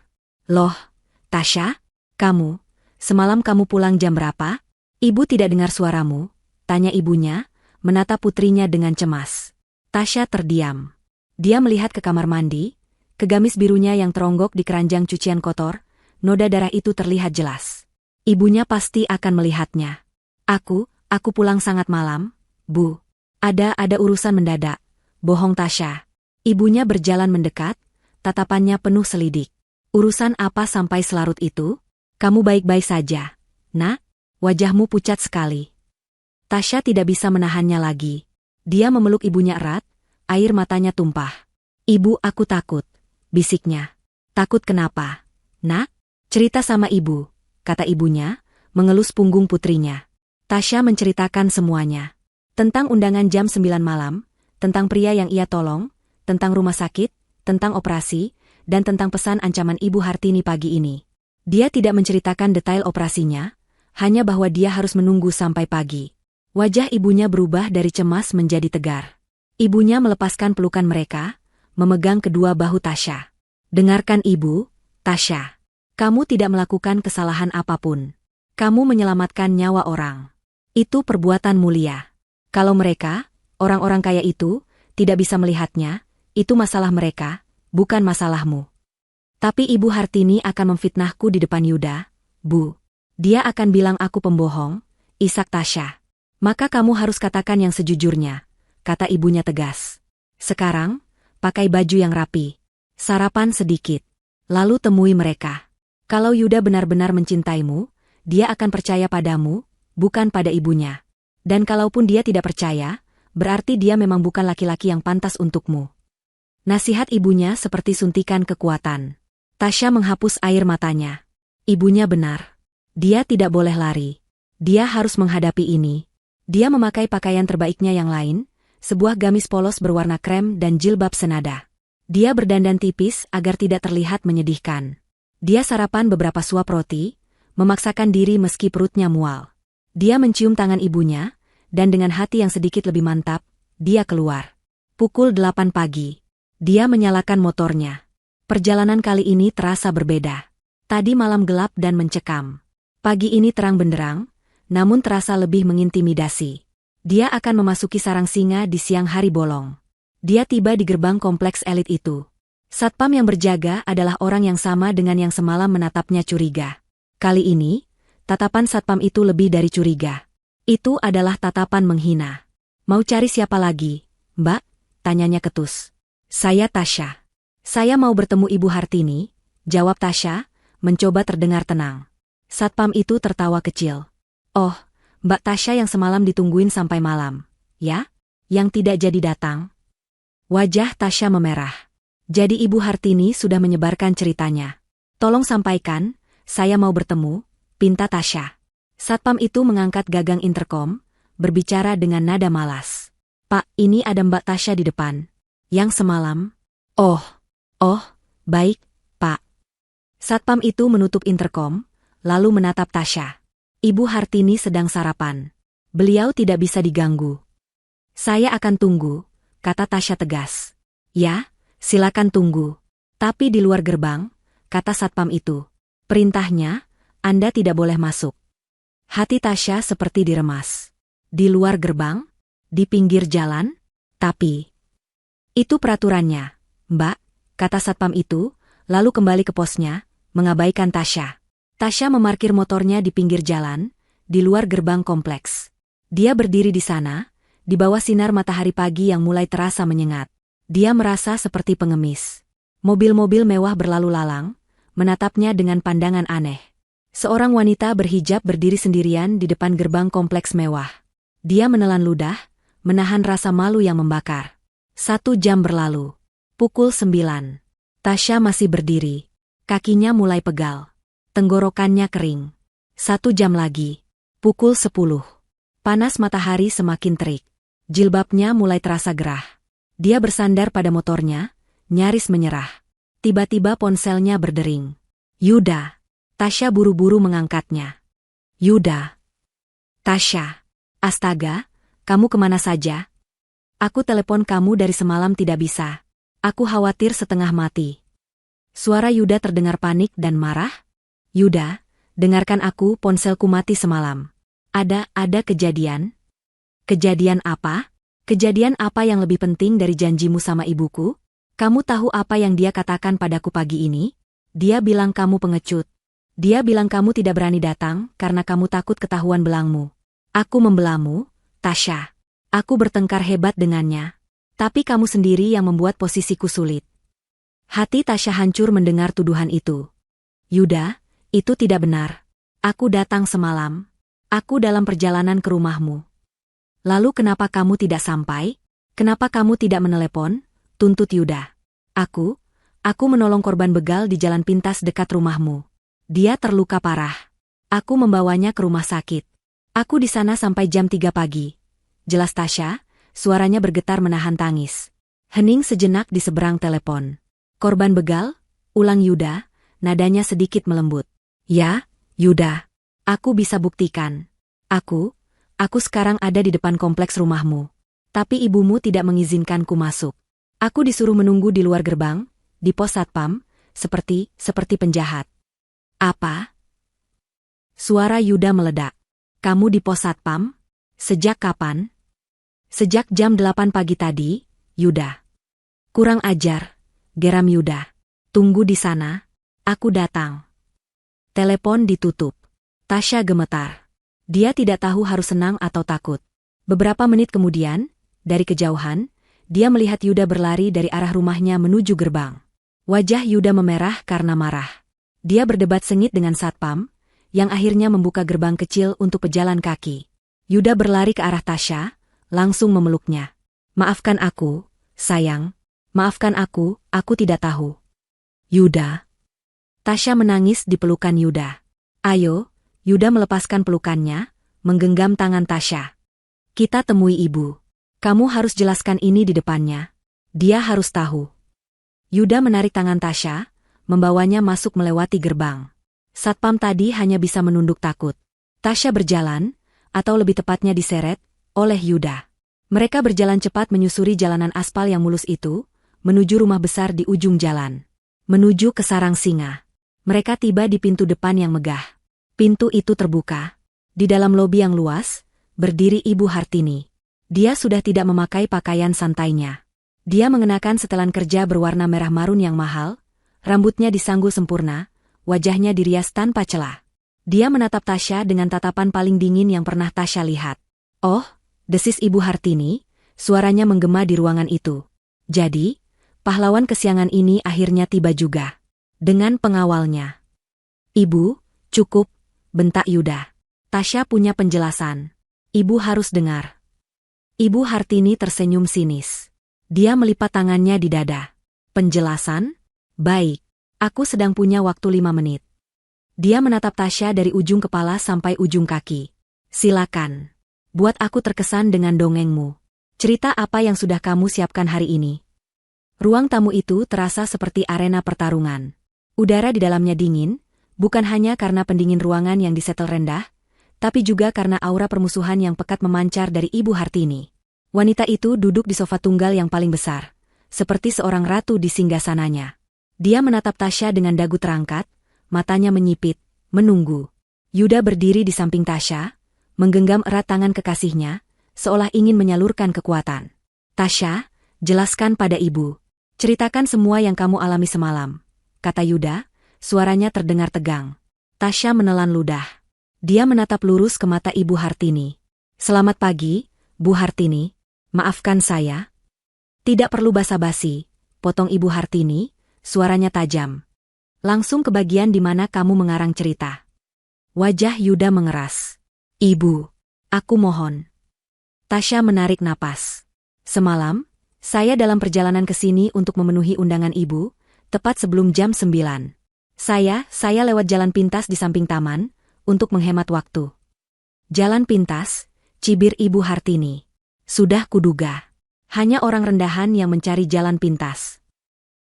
Loh, Tasya, semalam kamu pulang jam berapa? Ibu tidak dengar suaramu, tanya ibunya, menatap putrinya dengan cemas. Tasya terdiam. Dia melihat ke kamar mandi, ke gamis birunya yang teronggok di keranjang cucian kotor, noda darah itu terlihat jelas. Ibunya pasti akan melihatnya. Aku pulang sangat malam, Bu. Ada urusan mendadak. Bohong Tasya. Ibunya berjalan mendekat, tatapannya penuh selidik. Urusan apa sampai selarut itu? Kamu baik-baik saja, Nak? Wajahmu pucat sekali. Tasya tidak bisa menahannya lagi. Dia memeluk ibunya erat, air matanya tumpah. Ibu, aku takut, bisiknya. Takut kenapa? Nak? Cerita sama ibu, kata ibunya, mengelus punggung putrinya. Tasya menceritakan semuanya. Tentang undangan jam 9 malam, tentang pria yang ia tolong, tentang rumah sakit, tentang operasi, dan tentang pesan ancaman Ibu Hartini pagi ini. Dia tidak menceritakan detail operasinya, hanya bahwa dia harus menunggu sampai pagi. Wajah ibunya berubah dari cemas menjadi tegar. Ibunya melepaskan pelukan mereka, memegang kedua bahu Tasya. Dengarkan ibu, Tasya. Kamu tidak melakukan kesalahan apapun. Kamu menyelamatkan nyawa orang. Itu perbuatan mulia. Kalau mereka, orang-orang kaya itu, tidak bisa melihatnya, itu masalah mereka, bukan masalahmu. Tapi Ibu Hartini akan memfitnahku di depan Yuda, Bu. Dia akan bilang aku pembohong, isak Tasya. Maka kamu harus katakan yang sejujurnya, kata ibunya tegas. Sekarang, pakai baju yang rapi. Sarapan sedikit. Lalu temui mereka. Kalau Yuda benar-benar mencintaimu, dia akan percaya padamu, bukan pada ibunya. Dan kalaupun dia tidak percaya, berarti dia memang bukan laki-laki yang pantas untukmu. Nasihat ibunya seperti suntikan kekuatan. Tasya menghapus air matanya. Ibunya benar. Dia tidak boleh lari. Dia harus menghadapi ini. Dia memakai pakaian terbaiknya yang lain, sebuah gamis polos berwarna krem dan jilbab senada. Dia berdandan tipis agar tidak terlihat menyedihkan. Dia sarapan beberapa suap roti, memaksakan diri meski perutnya mual. Dia mencium tangan ibunya, dan dengan hati yang sedikit lebih mantap, dia keluar. Pukul 8 pagi. Dia menyalakan motornya. Perjalanan kali ini terasa berbeda. Tadi malam gelap dan mencekam. Pagi ini terang benderang, namun terasa lebih mengintimidasi. Dia akan memasuki sarang singa di siang hari bolong. Dia tiba di gerbang kompleks elit itu. Satpam yang berjaga adalah orang yang sama dengan yang semalam menatapnya curiga. Kali ini, tatapan satpam itu lebih dari curiga. Itu adalah tatapan menghina. Mau cari siapa lagi, Mbak? Tanyanya ketus. Saya Tasya. Saya mau bertemu Ibu Hartini, jawab Tasya, mencoba terdengar tenang. Satpam itu tertawa kecil. Oh, Mbak Tasya yang semalam ditungguin sampai malam, ya? Yang tidak jadi datang? Wajah Tasya memerah. Jadi Ibu Hartini sudah menyebarkan ceritanya. Tolong sampaikan, saya mau bertemu, pinta Tasya. Satpam itu mengangkat gagang interkom, berbicara dengan nada malas. Pak, ini ada Mbak Tasya di depan. Yang semalam? Oh, baik, Pak. Satpam itu menutup interkom, lalu menatap Tasya. Ibu Hartini sedang sarapan. Beliau tidak bisa diganggu. Saya akan tunggu, kata Tasya tegas. Ya, silakan tunggu. Tapi di luar gerbang, kata satpam itu. Perintahnya, Anda tidak boleh masuk. Hati Tasya seperti diremas. Di luar gerbang? Di pinggir jalan? Tapi itu peraturannya, Mbak, kata satpam itu, lalu kembali ke posnya, mengabaikan Tasya. Tasya memarkir motornya di pinggir jalan, di luar gerbang kompleks. Dia berdiri di sana, di bawah sinar matahari pagi yang mulai terasa menyengat. Dia merasa seperti pengemis. Mobil-mobil mewah berlalu lalang, menatapnya dengan pandangan aneh. Seorang wanita berhijab berdiri sendirian di depan gerbang kompleks mewah. Dia menelan ludah, menahan rasa malu yang membakar. 1 jam berlalu. Pukul 9. Tasya masih berdiri. Kakinya mulai pegal. Tenggorokannya kering. 1 jam lagi. Pukul 10. Panas matahari semakin terik. Jilbabnya mulai terasa gerah. Dia bersandar pada motornya, nyaris menyerah. Tiba-tiba ponselnya berdering. Yuda. Tasya buru-buru mengangkatnya. Yuda. Tasya. Astaga, kamu kemana saja? Aku telepon kamu dari semalam tidak bisa. Aku khawatir setengah mati. Suara Yuda terdengar panik dan marah. Yuda, dengarkan aku, ponselku mati semalam. Ada kejadian? Kejadian apa? Kejadian apa yang lebih penting dari janjimu sama ibuku? Kamu tahu apa yang dia katakan padaku pagi ini? Dia bilang kamu pengecut. Dia bilang kamu tidak berani datang karena kamu takut ketahuan belangmu. Aku membelamu, Tasya. Aku bertengkar hebat dengannya. Tapi kamu sendiri yang membuat posisiku sulit. Hati Tasya hancur mendengar tuduhan itu. Yuda, itu tidak benar. Aku datang semalam. Aku dalam perjalanan ke rumahmu. Lalu kenapa kamu tidak sampai? Kenapa kamu tidak menelepon? Tuntut Yuda. Aku menolong korban begal di jalan pintas dekat rumahmu. Dia terluka parah. Aku membawanya ke rumah sakit. Aku di sana sampai jam 3 pagi. Jelas Tasya, suaranya bergetar menahan tangis. Hening sejenak di seberang telepon. Korban begal? Ulang Yuda, nadanya sedikit melembut. Ya, Yuda. Aku bisa buktikan. Aku sekarang ada di depan kompleks rumahmu. Tapi ibumu tidak mengizinkanku masuk. Aku disuruh menunggu di luar gerbang, di pos satpam, seperti penjahat. Apa? Suara Yuda meledak. Kamu di pos satpam? Sejak kapan? Sejak jam 8 pagi tadi, Yuda. Kurang ajar, geram Yuda. Tunggu di sana, aku datang. Telepon ditutup. Tasya gemetar. Dia tidak tahu harus senang atau takut. Beberapa menit kemudian, dari kejauhan, dia melihat Yuda berlari dari arah rumahnya menuju gerbang. Wajah Yuda memerah karena marah. Dia berdebat sengit dengan satpam, yang akhirnya membuka gerbang kecil untuk pejalan kaki. Yuda berlari ke arah Tasya, langsung memeluknya. Maafkan aku, sayang. Maafkan aku tidak tahu. Yuda. Tasya menangis di pelukan Yuda. Ayo, Yuda melepaskan pelukannya, menggenggam tangan Tasya. Kita temui ibu. Kamu harus jelaskan ini di depannya. Dia harus tahu. Yuda menarik tangan Tasya, membawanya masuk melewati gerbang. Satpam tadi hanya bisa menunduk takut. Tasya berjalan, atau lebih tepatnya diseret, oleh Yuda. Mereka berjalan cepat menyusuri jalanan aspal yang mulus itu, menuju rumah besar di ujung jalan. Menuju ke sarang singa. Mereka tiba di pintu depan yang megah. Pintu itu terbuka. Di dalam lobi yang luas, berdiri Ibu Hartini. Dia sudah tidak memakai pakaian santainya. Dia mengenakan setelan kerja berwarna merah marun yang mahal, rambutnya disanggul sempurna, wajahnya dirias tanpa celah. Dia menatap Tasya dengan tatapan paling dingin yang pernah Tasya lihat. "Oh," desis Ibu Hartini, suaranya menggema di ruangan itu. "Jadi, pahlawan kesiangan ini akhirnya tiba juga. Dengan pengawalnya." "Ibu, cukup," bentak Yuda. "Tasya punya penjelasan. Ibu harus dengar." Ibu Hartini tersenyum sinis. Dia melipat tangannya di dada. "Penjelasan? Baik. Aku sedang punya waktu 5 menit." Dia menatap Tasya dari ujung kepala sampai ujung kaki. "Silakan. Buat aku terkesan dengan dongengmu. Cerita apa yang sudah kamu siapkan hari ini?" Ruang tamu itu terasa seperti arena pertarungan. Udara di dalamnya dingin, bukan hanya karena pendingin ruangan yang disetel rendah, tapi juga karena aura permusuhan yang pekat memancar dari Ibu Hartini. Wanita itu duduk di sofa tunggal yang paling besar, seperti seorang ratu di singgasananya. Dia menatap Tasya dengan dagu terangkat, matanya menyipit, menunggu. Yuda berdiri di samping Tasya, menggenggam erat tangan kekasihnya, seolah ingin menyalurkan kekuatan. "Tasya, jelaskan pada ibu. Ceritakan semua yang kamu alami semalam," kata Yuda, suaranya terdengar tegang. Tasya menelan ludah. Dia menatap lurus ke mata Ibu Hartini. "Selamat pagi, Bu Hartini. Maafkan saya." "Tidak perlu basa-basi," potong Ibu Hartini, suaranya tajam. "Langsung ke bagian di mana kamu mengarang cerita." Wajah Yuda mengeras. "Ibu, aku mohon." Tasya menarik napas. "Semalam, saya dalam perjalanan ke sini untuk memenuhi undangan ibu, tepat sebelum jam 9. Saya lewat jalan pintas di samping taman, untuk menghemat waktu." "Jalan pintas," cibir Ibu Hartini. "Sudah kuduga. Hanya orang rendahan yang mencari jalan pintas."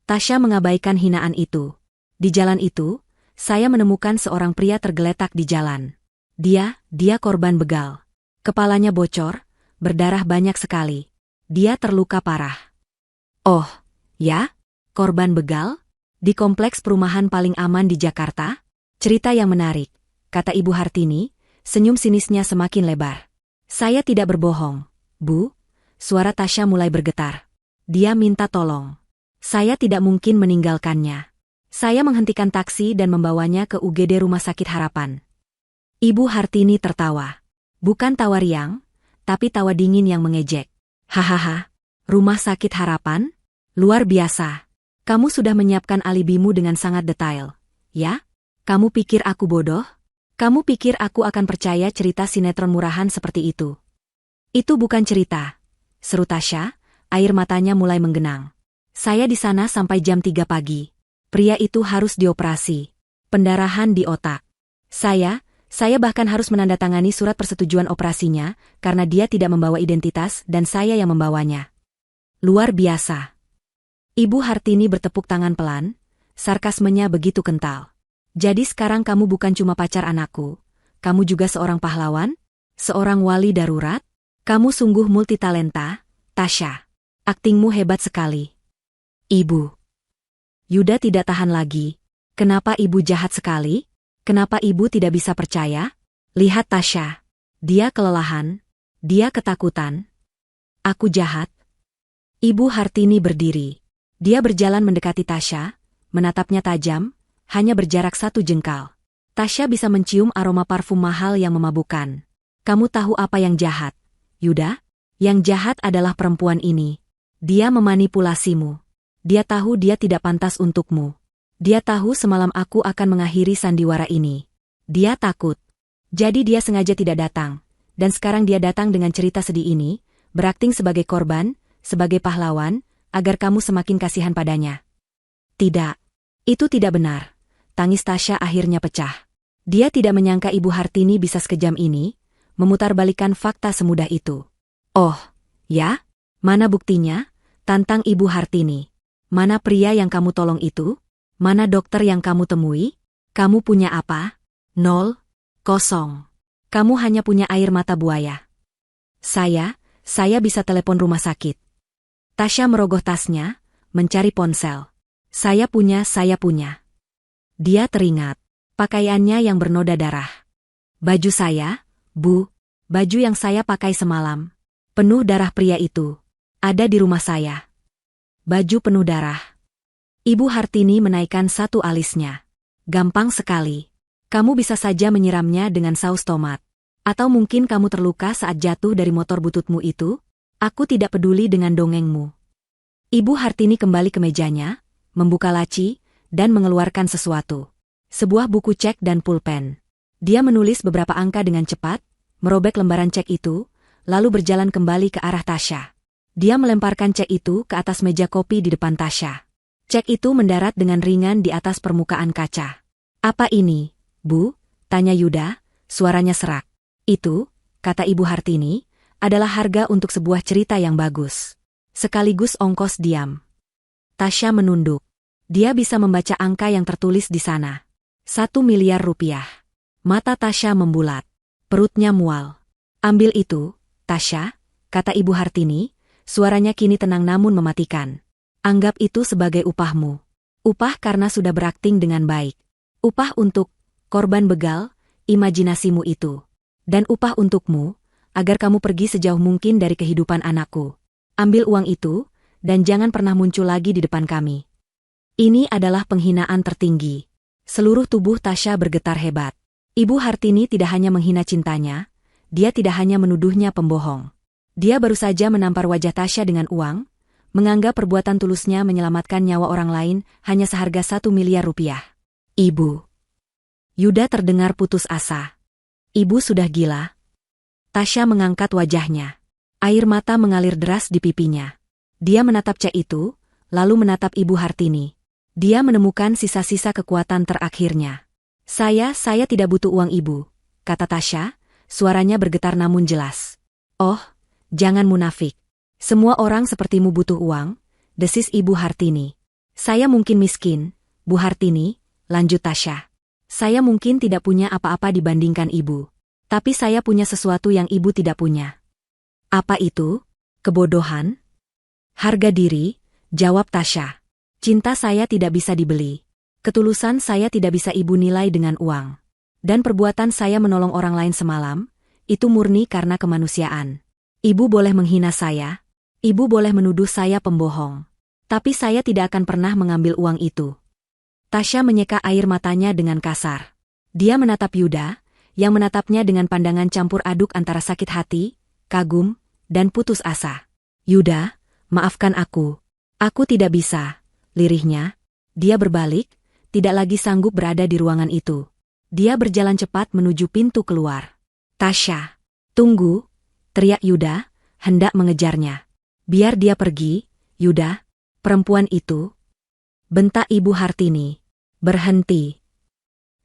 Tasya mengabaikan hinaan itu. "Di jalan itu, saya menemukan seorang pria tergeletak di jalan. Dia korban begal. Kepalanya bocor, berdarah banyak sekali. Dia terluka parah." "Oh, ya? Korban begal? Di kompleks perumahan paling aman di Jakarta? Cerita yang menarik," kata Ibu Hartini, senyum sinisnya semakin lebar. "Saya tidak berbohong, Bu." Suara Tasya mulai bergetar. Dia minta tolong. "Saya tidak mungkin meninggalkannya. Saya menghentikan taksi dan membawanya ke UGD Rumah Sakit Harapan." Ibu Hartini tertawa. Bukan tawa riang, tapi tawa dingin yang mengejek. "Hahaha, Rumah Sakit Harapan? Luar biasa. Kamu sudah menyiapkan alibimu dengan sangat detail, ya? Kamu pikir aku bodoh? Kamu pikir aku akan percaya cerita sinetron murahan seperti itu?" "Itu bukan cerita," seru Tasya, air matanya mulai menggenang. "Saya di sana sampai jam 3 pagi. Pria itu harus dioperasi. Pendarahan di otak. Saya bahkan harus menandatangani surat persetujuan operasinya, karena dia tidak membawa identitas dan saya yang membawanya." "Luar biasa." Ibu Hartini bertepuk tangan pelan, sarkasmenya begitu kental. "Jadi sekarang kamu bukan cuma pacar anakku, kamu juga seorang pahlawan? Seorang wali darurat? Kamu sungguh multitalenta, Tasya. Aktingmu hebat sekali." "Ibu." Yuda tidak tahan lagi. "Kenapa ibu jahat sekali? Kenapa ibu tidak bisa percaya? Lihat Tasya. Dia kelelahan. Dia ketakutan." "Aku jahat?" Ibu Hartini berdiri. Dia berjalan mendekati Tasya, menatapnya tajam, hanya berjarak 1 jengkal. Tasya bisa mencium aroma parfum mahal yang memabukkan. "Kamu tahu apa yang jahat, Yuda? Yang jahat adalah perempuan ini. Dia memanipulasimu. Dia tahu dia tidak pantas untukmu. Dia tahu semalam aku akan mengakhiri sandiwara ini. Dia takut. Jadi dia sengaja tidak datang. Dan sekarang dia datang dengan cerita sedih ini, berakting sebagai korban, sebagai pahlawan, agar kamu semakin kasihan padanya." "Tidak. Itu tidak benar." Tangis Tasya akhirnya pecah. Dia tidak menyangka Ibu Hartini bisa sekejam ini, memutarbalikkan fakta semudah itu. "Oh, ya? Mana buktinya?" tantang Ibu Hartini. "Mana pria yang kamu tolong itu? Mana dokter yang kamu temui? Kamu punya apa? 0, 0. Kamu hanya punya air mata buaya." Saya bisa telepon rumah sakit." Tasya merogoh tasnya, mencari ponsel. Saya punya." Dia teringat. Pakaiannya yang bernoda darah. "Baju saya, Bu. Baju yang saya pakai semalam. Penuh darah pria itu. Ada di rumah saya." "Baju penuh darah." Ibu Hartini menaikkan satu alisnya. "Gampang sekali. Kamu bisa saja menyiramnya dengan saus tomat. Atau mungkin kamu terluka saat jatuh dari motor bututmu itu? Aku tidak peduli dengan dongengmu. Ibu Hartini kembali ke mejanya, membuka laci, dan mengeluarkan sesuatu. Sebuah buku cek dan pulpen. Dia menulis beberapa angka dengan cepat, merobek lembaran cek itu, lalu berjalan kembali ke arah Tasya. Dia melemparkan cek itu ke atas meja kopi di depan Tasya. Cek itu mendarat dengan ringan di atas permukaan kaca. Apa ini, Bu? Tanya Yuda, suaranya serak. Itu, kata Ibu Hartini, adalah harga untuk sebuah cerita yang bagus. Sekaligus ongkos diam. Tasya menunduk. Dia bisa membaca angka yang tertulis di sana. 1 miliar rupiah. Mata Tasya membulat. Perutnya mual. Ambil itu, Tasya, kata Ibu Hartini, suaranya kini tenang namun mematikan. Anggap itu sebagai upahmu. Upah karena sudah berakting dengan baik. Upah untuk korban begal, imajinasimu itu. Dan upah untukmu, agar kamu pergi sejauh mungkin dari kehidupan anakku. Ambil uang itu, dan jangan pernah muncul lagi di depan kami. Ini adalah penghinaan tertinggi. Seluruh tubuh Tasya bergetar hebat. Ibu Hartini tidak hanya menghina cintanya, dia tidak hanya menuduhnya pembohong. Dia baru saja menampar wajah Tasya dengan uang, menganggap perbuatan tulusnya menyelamatkan nyawa orang lain hanya seharga 1 miliar rupiah. Ibu. Yuda terdengar putus asa. Ibu sudah gila. Tasya mengangkat wajahnya. Air mata mengalir deras di pipinya. Dia menatap cek itu, lalu menatap Ibu Hartini. Dia menemukan sisa-sisa kekuatan terakhirnya. Saya tidak butuh uang Ibu, kata Tasya, suaranya bergetar namun jelas. Oh, jangan munafik. Semua orang sepertimu butuh uang, desis Ibu Hartini. Saya mungkin miskin, Bu Hartini, lanjut Tasya. Saya mungkin tidak punya apa-apa dibandingkan Ibu. Tapi saya punya sesuatu yang Ibu tidak punya. Apa itu? Kebodohan? Harga diri, jawab Tasya. Cinta saya tidak bisa dibeli. Ketulusan saya tidak bisa Ibu nilai dengan uang. Dan perbuatan saya menolong orang lain semalam, itu murni karena kemanusiaan. Ibu boleh menghina saya. Ibu boleh menuduh saya pembohong. Tapi saya tidak akan pernah mengambil uang itu. Tasya menyeka air matanya dengan kasar. Dia menatap Yuda, yang menatapnya dengan pandangan campur aduk antara sakit hati, kagum, dan putus asa. Yuda, maafkan aku. Aku tidak bisa, lirihnya. Dia berbalik, tidak lagi sanggup berada di ruangan itu. Dia berjalan cepat menuju pintu keluar. Tasya, tunggu, teriak Yuda, hendak mengejarnya. Biar dia pergi, Yuda, perempuan itu. Bentak Ibu Hartini. Berhenti.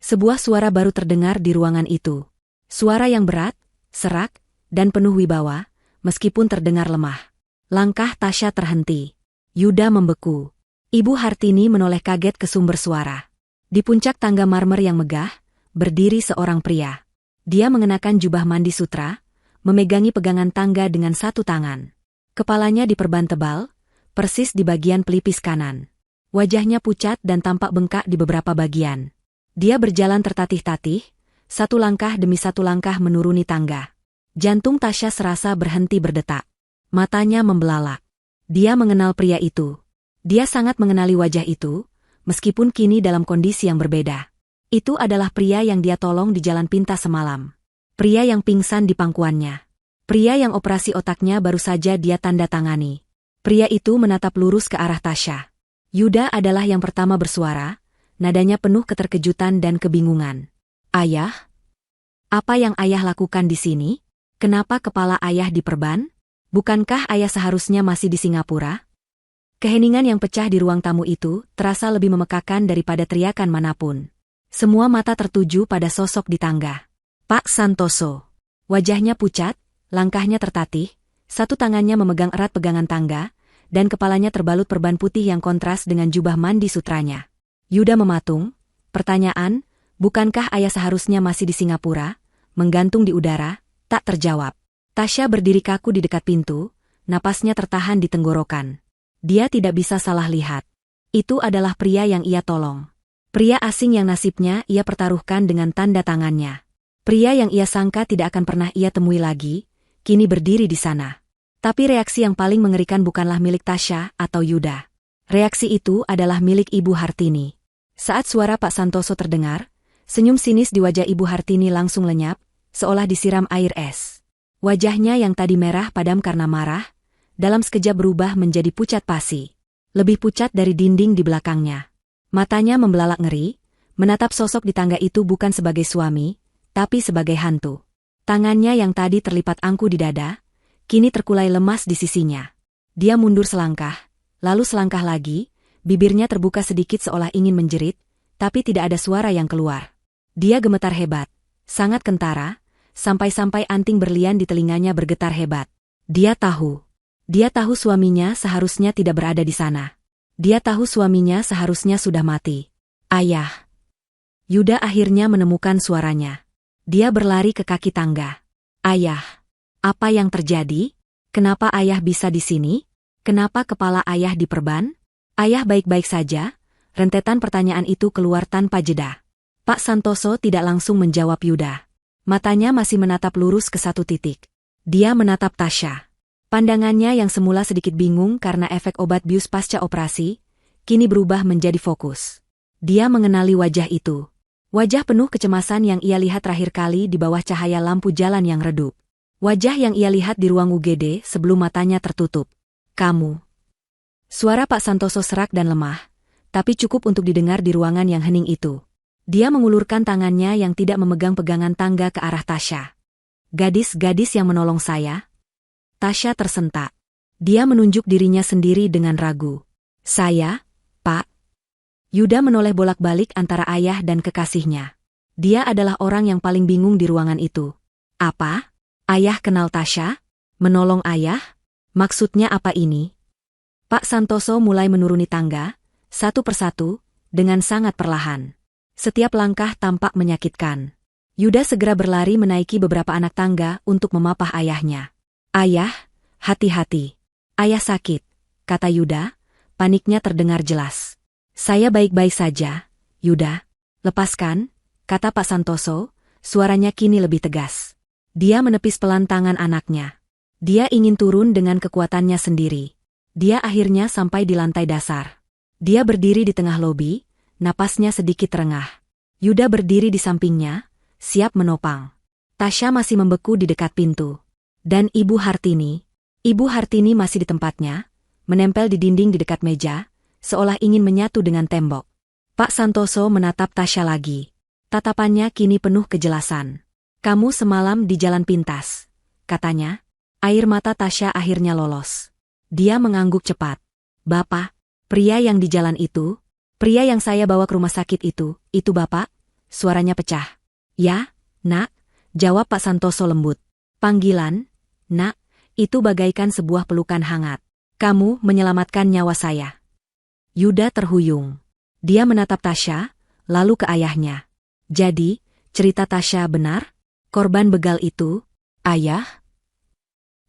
Sebuah suara baru terdengar di ruangan itu. Suara yang berat, serak, dan penuh wibawa, meskipun terdengar lemah. Langkah Tasya terhenti. Yuda membeku. Ibu Hartini menoleh kaget ke sumber suara. Di puncak tangga marmer yang megah, berdiri seorang pria. Dia mengenakan jubah mandi sutra, memegangi pegangan tangga dengan satu tangan. Kepalanya diperban tebal, persis di bagian pelipis kanan. Wajahnya pucat dan tampak bengkak di beberapa bagian. Dia berjalan tertatih-tatih, satu langkah demi satu langkah menuruni tangga. Jantung Tasya serasa berhenti berdetak. Matanya membelalak. Dia mengenal pria itu. Dia sangat mengenali wajah itu, meskipun kini dalam kondisi yang berbeda. Itu adalah pria yang dia tolong di Jalan Pinta semalam. Pria yang pingsan di pangkuannya. Pria yang operasi otaknya baru saja dia tanda tangani. Pria itu menatap lurus ke arah Tasya. Yuda adalah yang pertama bersuara, nadanya penuh keterkejutan dan kebingungan. Ayah? Apa yang ayah lakukan di sini? Kenapa kepala ayah diperban? Bukankah ayah seharusnya masih di Singapura? Keheningan yang pecah di ruang tamu itu terasa lebih memekakan daripada teriakan manapun. Semua mata tertuju pada sosok di tangga. Pak Santoso. Wajahnya pucat, langkahnya tertatih, satu tangannya memegang erat pegangan tangga, dan kepalanya terbalut perban putih yang kontras dengan jubah mandi sutranya. Yuda mematung, pertanyaan, bukankah ayah seharusnya masih di Singapura, menggantung di udara, tak terjawab. Tasya berdiri kaku di dekat pintu, napasnya tertahan di tenggorokan. Dia tidak bisa salah lihat. Itu adalah pria yang ia tolong. Pria asing yang nasibnya ia pertaruhkan dengan tanda tangannya. Pria yang ia sangka tidak akan pernah ia temui lagi, kini berdiri di sana. Tapi reaksi yang paling mengerikan bukanlah milik Tasya atau Yuda. Reaksi itu adalah milik Ibu Hartini. Saat suara Pak Santoso terdengar, Senyum sinis di wajah Ibu Hartini langsung lenyap, seolah disiram air es. Wajahnya yang tadi merah padam karena marah, dalam sekejap berubah menjadi pucat pasi. Lebih pucat dari dinding di belakangnya. Matanya membelalak ngeri, menatap sosok di tangga itu bukan sebagai suami, tapi sebagai hantu. Tangannya yang tadi terlipat angku di dada, kini terkulai lemas di sisinya. Dia mundur selangkah, lalu selangkah lagi, bibirnya terbuka sedikit seolah ingin menjerit, tapi tidak ada suara yang keluar. Dia gemetar hebat, sangat kentara, sampai-sampai anting berlian di telinganya bergetar hebat. Dia tahu suaminya seharusnya tidak berada di sana. Dia tahu suaminya seharusnya sudah mati. Ayah. Yuda akhirnya menemukan suaranya. Dia berlari ke kaki tangga. Ayah. Apa yang terjadi? Kenapa ayah bisa di sini? Kenapa kepala ayah diperban? Ayah baik-baik saja? Rentetan pertanyaan itu keluar tanpa jeda. Pak Santoso tidak langsung menjawab Yuda. Matanya masih menatap lurus ke satu titik. Dia menatap Tasya. Pandangannya yang semula sedikit bingung karena efek obat bius pasca operasi, kini berubah menjadi fokus. Dia mengenali wajah itu. Wajah penuh kecemasan yang ia lihat terakhir kali di bawah cahaya lampu jalan yang redup. Wajah yang ia lihat di ruang UGD sebelum matanya tertutup. Kamu. Suara Pak Santoso serak dan lemah, tapi cukup untuk didengar di ruangan yang hening itu. Dia mengulurkan tangannya yang tidak memegang pegangan tangga ke arah Tasya. Gadis-gadis yang menolong saya? Tasya tersentak. Dia menunjuk dirinya sendiri dengan ragu. Saya, Pak. Yuda menoleh bolak-balik antara ayah dan kekasihnya. Dia adalah orang yang paling bingung di ruangan itu. Apa? Ayah kenal Tasya? Menolong ayah? Maksudnya apa ini? Pak Santoso mulai menuruni tangga, satu persatu, dengan sangat perlahan. Setiap langkah tampak menyakitkan. Yuda segera berlari menaiki beberapa anak tangga untuk memapah ayahnya. Ayah, hati-hati. Ayah sakit, kata Yuda, paniknya terdengar jelas. Saya baik-baik saja, Yuda. Lepaskan, kata Pak Santoso, suaranya kini lebih tegas. Dia menepis pelan tangan anaknya. Dia ingin turun dengan kekuatannya sendiri. Dia akhirnya sampai di lantai dasar. Dia berdiri di tengah lobi, napasnya sedikit terengah. Yuda berdiri di sampingnya, siap menopang. Tasya masih membeku di dekat pintu. Dan Ibu Hartini masih di tempatnya, menempel di dinding di dekat meja, seolah ingin menyatu dengan tembok. Pak Santoso menatap Tasya lagi. Tatapannya kini penuh kejelasan. Kamu semalam di jalan pintas, katanya. Air mata Tasya akhirnya lolos. Dia mengangguk cepat. Bapak, pria yang di jalan itu, pria yang saya bawa ke rumah sakit itu Bapak? Suaranya pecah. Ya, Nak, jawab Pak Santoso lembut. Panggilan, Nak, itu bagaikan sebuah pelukan hangat. Kamu menyelamatkan nyawa saya. Yuda terhuyung. Dia menatap Tasya, lalu ke ayahnya. Jadi, cerita Tasya benar? Korban begal itu, ayah?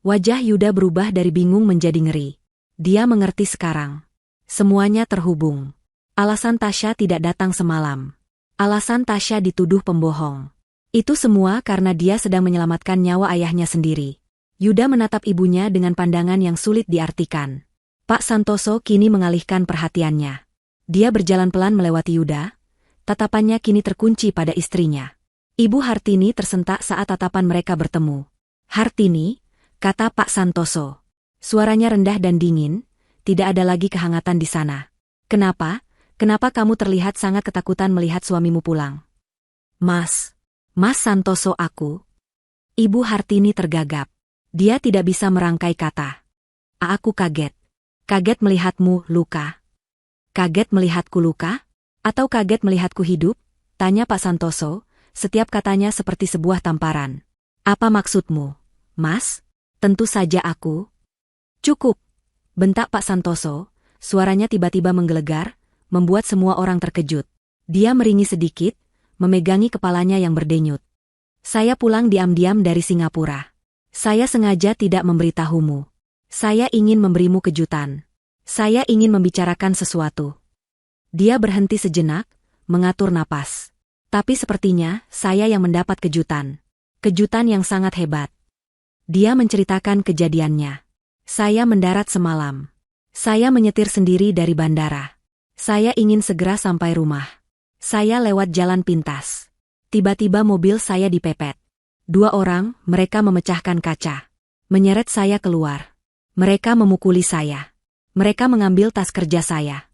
Wajah Yuda berubah dari bingung menjadi ngeri. Dia mengerti sekarang. Semuanya terhubung. Alasan Tasya tidak datang semalam. Alasan Tasya dituduh pembohong. Itu semua karena dia sedang menyelamatkan nyawa ayahnya sendiri. Yuda menatap ibunya dengan pandangan yang sulit diartikan. Pak Santoso kini mengalihkan perhatiannya. Dia berjalan pelan melewati Yuda. Tatapannya kini terkunci pada istrinya. Ibu Hartini tersentak saat tatapan mereka bertemu. Hartini, kata Pak Santoso. Suaranya rendah dan dingin, tidak ada lagi kehangatan di sana. Kenapa? Kenapa kamu terlihat sangat ketakutan melihat suamimu pulang? Mas Santoso aku. Ibu Hartini tergagap. Dia tidak bisa merangkai kata. Aku kaget. Kaget melihatmu luka. Kaget melihatku luka? Atau kaget melihatku hidup? Tanya Pak Santoso, setiap katanya seperti sebuah tamparan. Apa maksudmu, Mas? Tentu saja aku. Cukup, bentak Pak Santoso, suaranya tiba-tiba menggelegar, membuat semua orang terkejut. Dia meringis sedikit, memegangi kepalanya yang berdenyut. Saya pulang diam-diam dari Singapura. Saya sengaja tidak memberitahumu. Saya ingin memberimu kejutan. Saya ingin membicarakan sesuatu. Dia berhenti sejenak, mengatur napas. Tapi sepertinya saya yang mendapat kejutan. Kejutan yang sangat hebat. Dia menceritakan kejadiannya. Saya mendarat semalam. Saya menyetir sendiri dari bandara. Saya ingin segera sampai rumah. Saya lewat jalan pintas. Tiba-tiba mobil saya dipepet. 2 orang, mereka memecahkan kaca. Menyeret saya keluar. Mereka memukuli saya. Mereka mengambil tas kerja saya.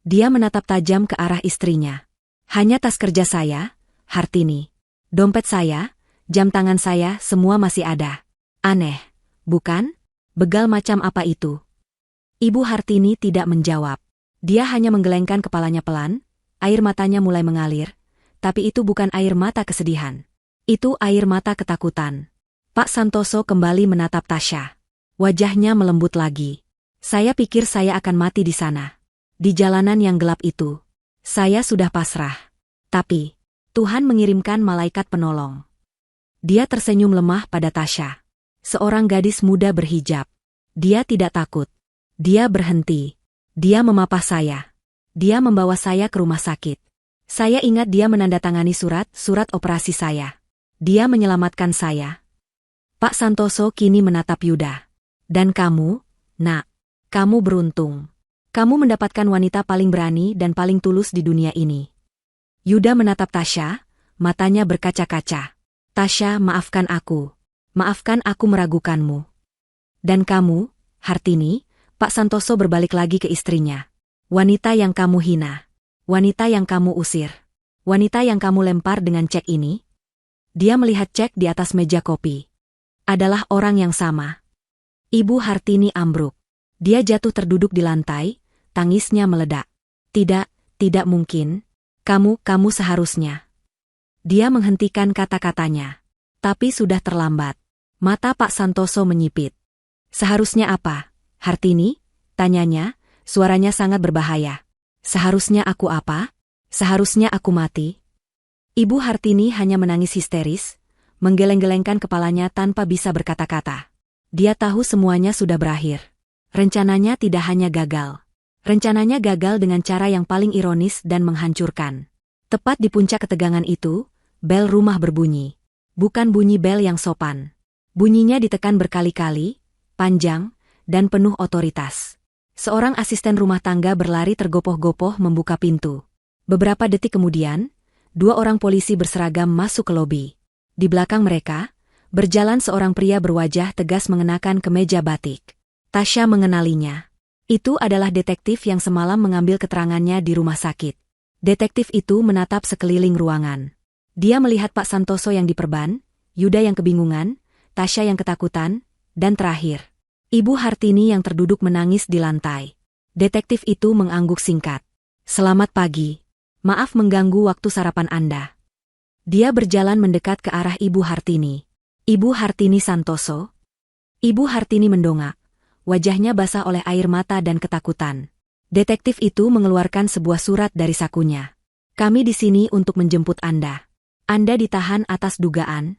Dia menatap tajam ke arah istrinya. Hanya tas kerja saya, Hartini. Dompet saya, jam tangan saya, semua masih ada. Aneh, bukan? Begal macam apa itu? Ibu Hartini tidak menjawab. Dia hanya menggelengkan kepalanya pelan, air matanya mulai mengalir, tapi itu bukan air mata kesedihan. Itu air mata ketakutan. Pak Santoso kembali menatap Tasya. Wajahnya melembut lagi. Saya pikir saya akan mati di sana. Di jalanan yang gelap itu. Saya sudah pasrah. Tapi, Tuhan mengirimkan malaikat penolong. Dia tersenyum lemah pada Tasya. Seorang gadis muda berhijab. Dia tidak takut. Dia berhenti. Dia memapah saya. Dia membawa saya ke rumah sakit. Saya ingat dia menandatangani surat operasi saya. Dia menyelamatkan saya. Pak Santoso kini menatap Yuda. Dan kamu, nak, kamu beruntung. Kamu mendapatkan wanita paling berani dan paling tulus di dunia ini. Yuda menatap Tasya, matanya berkaca-kaca. Tasya, maafkan aku. Maafkan aku meragukanmu. Dan kamu, Hartini, Pak Santoso berbalik lagi ke istrinya. Wanita yang kamu hina. Wanita yang kamu usir. Wanita yang kamu lempar dengan cek ini. Dia melihat cek di atas meja kopi. Adalah orang yang sama. Ibu Hartini ambruk. Dia jatuh terduduk di lantai, tangisnya meledak. Tidak mungkin. Kamu seharusnya. Dia menghentikan kata-katanya. Tapi sudah terlambat. Mata Pak Santoso menyipit. Seharusnya apa, Hartini? Tanyanya, suaranya sangat berbahaya. Seharusnya aku apa? Seharusnya aku mati? Ibu Hartini hanya menangis histeris, menggeleng-gelengkan kepalanya tanpa bisa berkata-kata. Dia tahu semuanya sudah berakhir. Rencananya tidak hanya gagal. Rencananya gagal dengan cara yang paling ironis dan menghancurkan. Tepat di puncak ketegangan itu, bel rumah berbunyi. Bukan bunyi bel yang sopan. Bunyinya ditekan berkali-kali, panjang, dan penuh otoritas. Seorang asisten rumah tangga berlari tergopoh-gopoh membuka pintu. Beberapa detik kemudian, 2 orang polisi berseragam masuk ke lobi. Di belakang mereka, berjalan seorang pria berwajah tegas mengenakan kemeja batik. Tasya mengenalinya. Itu adalah detektif yang semalam mengambil keterangannya di rumah sakit. Detektif itu menatap sekeliling ruangan. Dia melihat Pak Santoso yang diperban, Yuda yang kebingungan, Tasya yang ketakutan, dan terakhir, Ibu Hartini yang terduduk menangis di lantai. Detektif itu mengangguk singkat. Selamat pagi. Maaf mengganggu waktu sarapan Anda. Dia berjalan mendekat ke arah Ibu Hartini. Ibu Hartini Santoso? Ibu Hartini mendongak. Wajahnya basah oleh air mata dan ketakutan. Detektif itu mengeluarkan sebuah surat dari sakunya. Kami di sini untuk menjemput Anda. Anda ditahan atas dugaan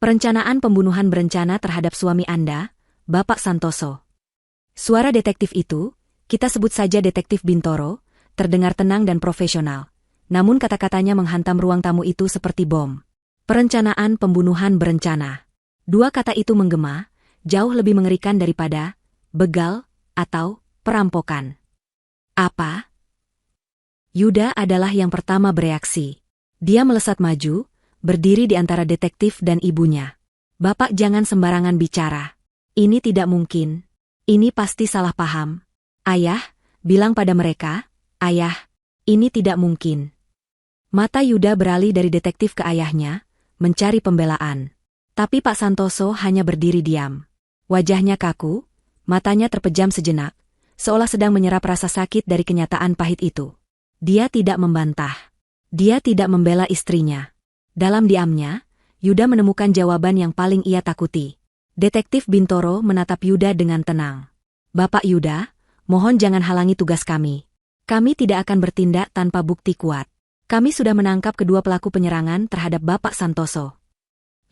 perencanaan pembunuhan berencana terhadap suami Anda, Bapak Santoso. Suara detektif itu, kita sebut saja Detektif Bintoro, terdengar tenang dan profesional. Namun kata-katanya menghantam ruang tamu itu seperti bom. Perencanaan pembunuhan berencana. 2 kata itu menggema, jauh lebih mengerikan daripada begal atau perampokan. Apa? Yuda adalah yang pertama bereaksi. Dia melesat maju, berdiri di antara detektif dan ibunya. Bapak jangan sembarangan bicara. Ini tidak mungkin. Ini pasti salah paham. Ayah, bilang pada mereka, Ayah, ini tidak mungkin. Mata Yuda beralih dari detektif ke ayahnya, mencari pembelaan. Tapi Pak Santoso hanya berdiri diam. Wajahnya kaku, matanya terpejam sejenak, seolah sedang menyerap rasa sakit dari kenyataan pahit itu. Dia tidak membantah. Dia tidak membela istrinya. Dalam diamnya, Yuda menemukan jawaban yang paling ia takuti. Detektif Bintoro menatap Yuda dengan tenang. Bapak Yuda, mohon jangan halangi tugas kami. Kami tidak akan bertindak tanpa bukti kuat. Kami sudah menangkap kedua pelaku penyerangan terhadap Bapak Santoso.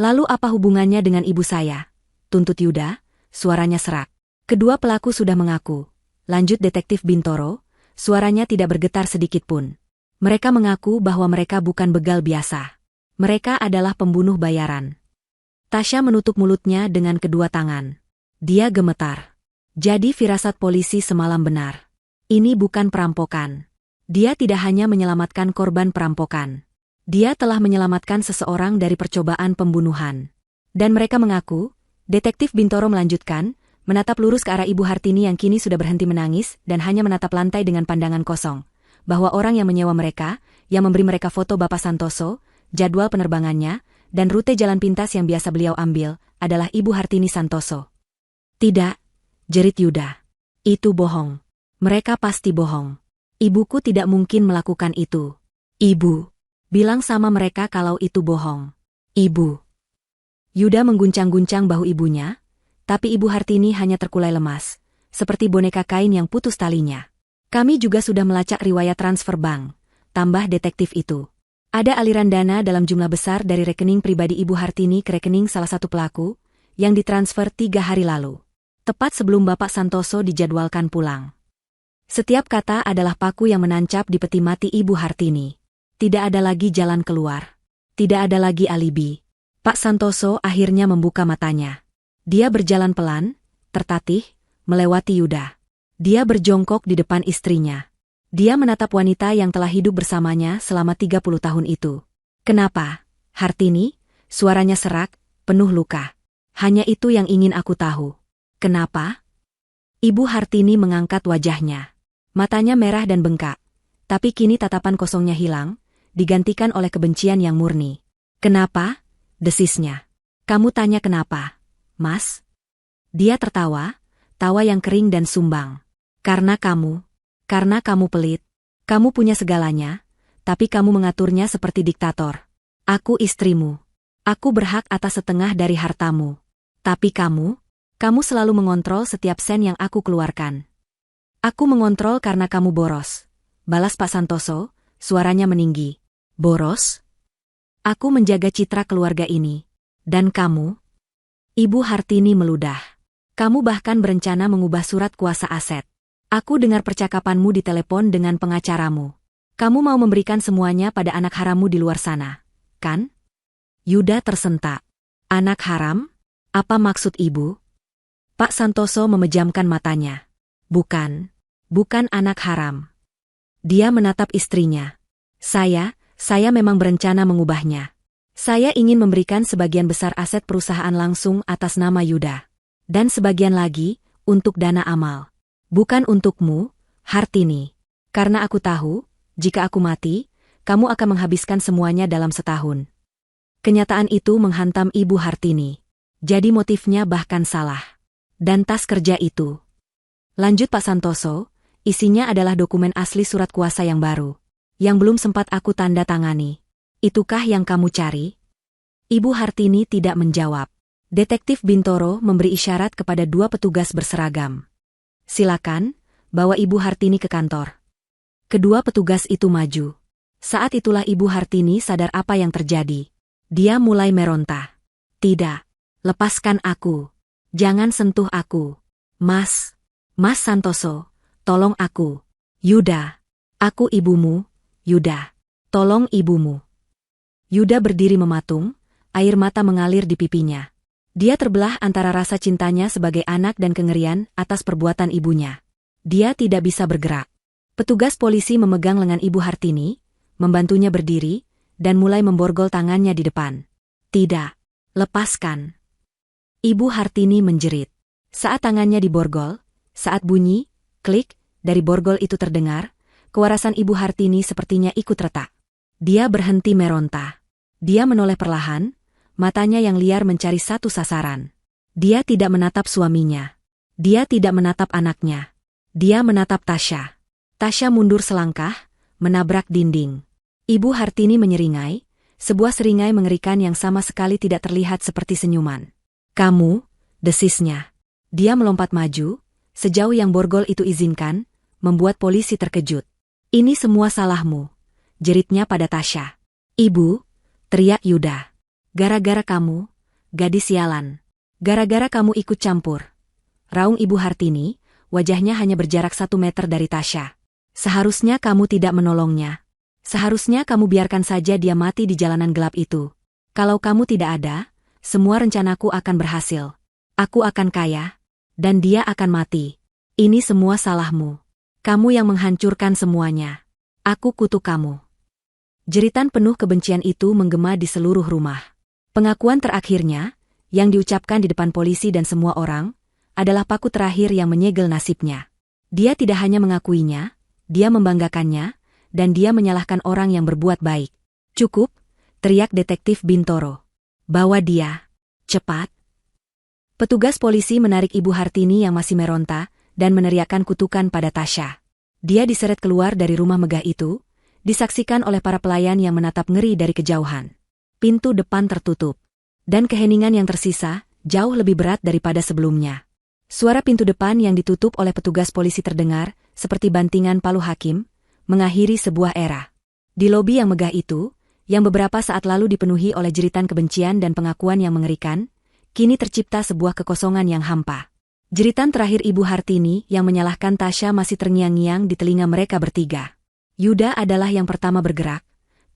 Lalu apa hubungannya dengan ibu saya? Tuntut Yuda, suaranya serak. Kedua pelaku sudah mengaku. Lanjut Detektif Bintoro, suaranya tidak bergetar sedikit pun. Mereka mengaku bahwa mereka bukan begal biasa. Mereka adalah pembunuh bayaran. Tasya menutup mulutnya dengan kedua tangan. Dia gemetar. Jadi firasat polisi semalam benar. Ini bukan perampokan. Dia tidak hanya menyelamatkan korban perampokan. Dia telah menyelamatkan seseorang dari percobaan pembunuhan. Dan mereka mengaku, Detektif Bintoro melanjutkan, menatap lurus ke arah Ibu Hartini yang kini sudah berhenti menangis dan hanya menatap lantai dengan pandangan kosong, bahwa orang yang menyewa mereka, yang memberi mereka foto Bapak Santoso, jadwal penerbangannya, dan rute jalan pintas yang biasa beliau ambil, adalah Ibu Hartini Santoso. Tidak, jerit Yuda. Itu bohong. Mereka pasti bohong. Ibuku tidak mungkin melakukan itu. Ibu, bilang sama mereka kalau itu bohong. Ibu. Yuda mengguncang-guncang bahu ibunya, tapi Ibu Hartini hanya terkulai lemas, seperti boneka kain yang putus talinya. Kami juga sudah melacak riwayat transfer bank, tambah detektif itu. Ada aliran dana dalam jumlah besar dari rekening pribadi Ibu Hartini ke rekening salah satu pelaku, yang ditransfer 3 hari lalu. Tepat sebelum Bapak Santoso dijadwalkan pulang. Setiap kata adalah paku yang menancap di peti mati Ibu Hartini. Tidak ada lagi jalan keluar. Tidak ada lagi alibi. Pak Santoso akhirnya membuka matanya. Dia berjalan pelan, tertatih, melewati Yuda. Dia berjongkok di depan istrinya. Dia menatap wanita yang telah hidup bersamanya selama 30 tahun itu. Kenapa, Hartini? Suaranya serak, penuh luka. Hanya itu yang ingin aku tahu. Kenapa? Ibu Hartini mengangkat wajahnya. Matanya merah dan bengkak. Tapi kini tatapan kosongnya hilang, digantikan oleh kebencian yang murni. Kenapa? Desisnya. Kamu tanya kenapa, Mas? Dia tertawa, tawa yang kering dan sumbang. Karena kamu pelit. Kamu punya segalanya, tapi kamu mengaturnya seperti diktator. Aku istrimu. Aku berhak atas setengah dari hartamu. Tapi kamu selalu mengontrol setiap sen yang aku keluarkan. Aku mengontrol karena kamu boros. Balas Pak Santoso, suaranya meninggi. Boros? Aku menjaga citra keluarga ini. Dan kamu? Ibu Hartini meludah. Kamu bahkan berencana mengubah surat kuasa aset. Aku dengar percakapanmu di telepon dengan pengacaramu. Kamu mau memberikan semuanya pada anak harammu di luar sana, kan? Yuda tersentak. Anak haram? Apa maksud ibu? Pak Santoso memejamkan matanya. Bukan anak haram. Dia menatap istrinya. Saya memang berencana mengubahnya. Saya ingin memberikan sebagian besar aset perusahaan langsung atas nama Yuda. Dan sebagian lagi, untuk dana amal. Bukan untukmu, Hartini. Karena aku tahu, jika aku mati, kamu akan menghabiskan semuanya dalam setahun. Kenyataan itu menghantam Ibu Hartini. Jadi motifnya bahkan salah. Dan tas kerja itu. Lanjut Pak Santoso, isinya adalah dokumen asli surat kuasa yang baru. Yang belum sempat aku tanda tangani. Itukah yang kamu cari? Ibu Hartini tidak menjawab. Detektif Bintoro memberi isyarat kepada 2 petugas berseragam. Silakan, bawa Ibu Hartini ke kantor. Kedua petugas itu maju. Saat itulah Ibu Hartini sadar apa yang terjadi. Dia mulai meronta. Tidak, lepaskan aku. Jangan sentuh aku. Mas Santoso, tolong aku. Yuda, aku ibumu, Yuda. Tolong ibumu. Yuda berdiri mematung, air mata mengalir di pipinya. Dia terbelah antara rasa cintanya sebagai anak dan kengerian atas perbuatan ibunya. Dia tidak bisa bergerak. Petugas polisi memegang lengan Ibu Hartini, membantunya berdiri, dan mulai memborgol tangannya di depan. Tidak, lepaskan. Ibu Hartini menjerit. Saat tangannya diborgol, saat bunyi, klik, dari borgol itu terdengar, kewarasan Ibu Hartini sepertinya ikut retak. Dia berhenti meronta. Dia menoleh perlahan, matanya yang liar mencari satu sasaran. Dia tidak menatap suaminya. Dia tidak menatap anaknya. Dia menatap Tasya. Tasya mundur selangkah, menabrak dinding. Ibu Hartini menyeringai, sebuah seringai mengerikan yang sama sekali tidak terlihat seperti senyuman. Kamu, desisnya. Dia melompat maju, sejauh yang borgol itu izinkan, membuat polisi terkejut. Ini semua salahmu, jeritnya pada Tasya. Ibu, teriak Yuda. Gara-gara kamu, gadis sialan. Gara-gara kamu ikut campur. Raung Ibu Hartini, wajahnya hanya berjarak 1 meter dari Tasya. Seharusnya kamu tidak menolongnya. Seharusnya kamu biarkan saja dia mati di jalanan gelap itu. Kalau kamu tidak ada, semua rencanaku akan berhasil. Aku akan kaya, dan dia akan mati. Ini semua salahmu. Kamu yang menghancurkan semuanya. Aku kutuk kamu. Jeritan penuh kebencian itu menggema di seluruh rumah. Pengakuan terakhirnya, yang diucapkan di depan polisi dan semua orang, adalah paku terakhir yang menyegel nasibnya. Dia tidak hanya mengakuinya, dia membanggakannya, dan dia menyalahkan orang yang berbuat baik. "Cukup," teriak detektif Bintoro. "Bawa dia. Cepat." Petugas polisi menarik Ibu Hartini yang masih meronta, dan meneriakkan kutukan pada Tasya. Dia diseret keluar dari rumah megah itu, disaksikan oleh para pelayan yang menatap ngeri dari kejauhan. Pintu depan tertutup, dan keheningan yang tersisa jauh lebih berat daripada sebelumnya. Suara pintu depan yang ditutup oleh petugas polisi terdengar, seperti bantingan palu hakim, mengakhiri sebuah era. Di lobi yang megah itu, yang beberapa saat lalu dipenuhi oleh jeritan kebencian dan pengakuan yang mengerikan, kini tercipta sebuah kekosongan yang hampa. Jeritan terakhir Ibu Hartini yang menyalahkan Tasya masih terngiang-ngiang di telinga mereka bertiga. Yuda adalah yang pertama bergerak,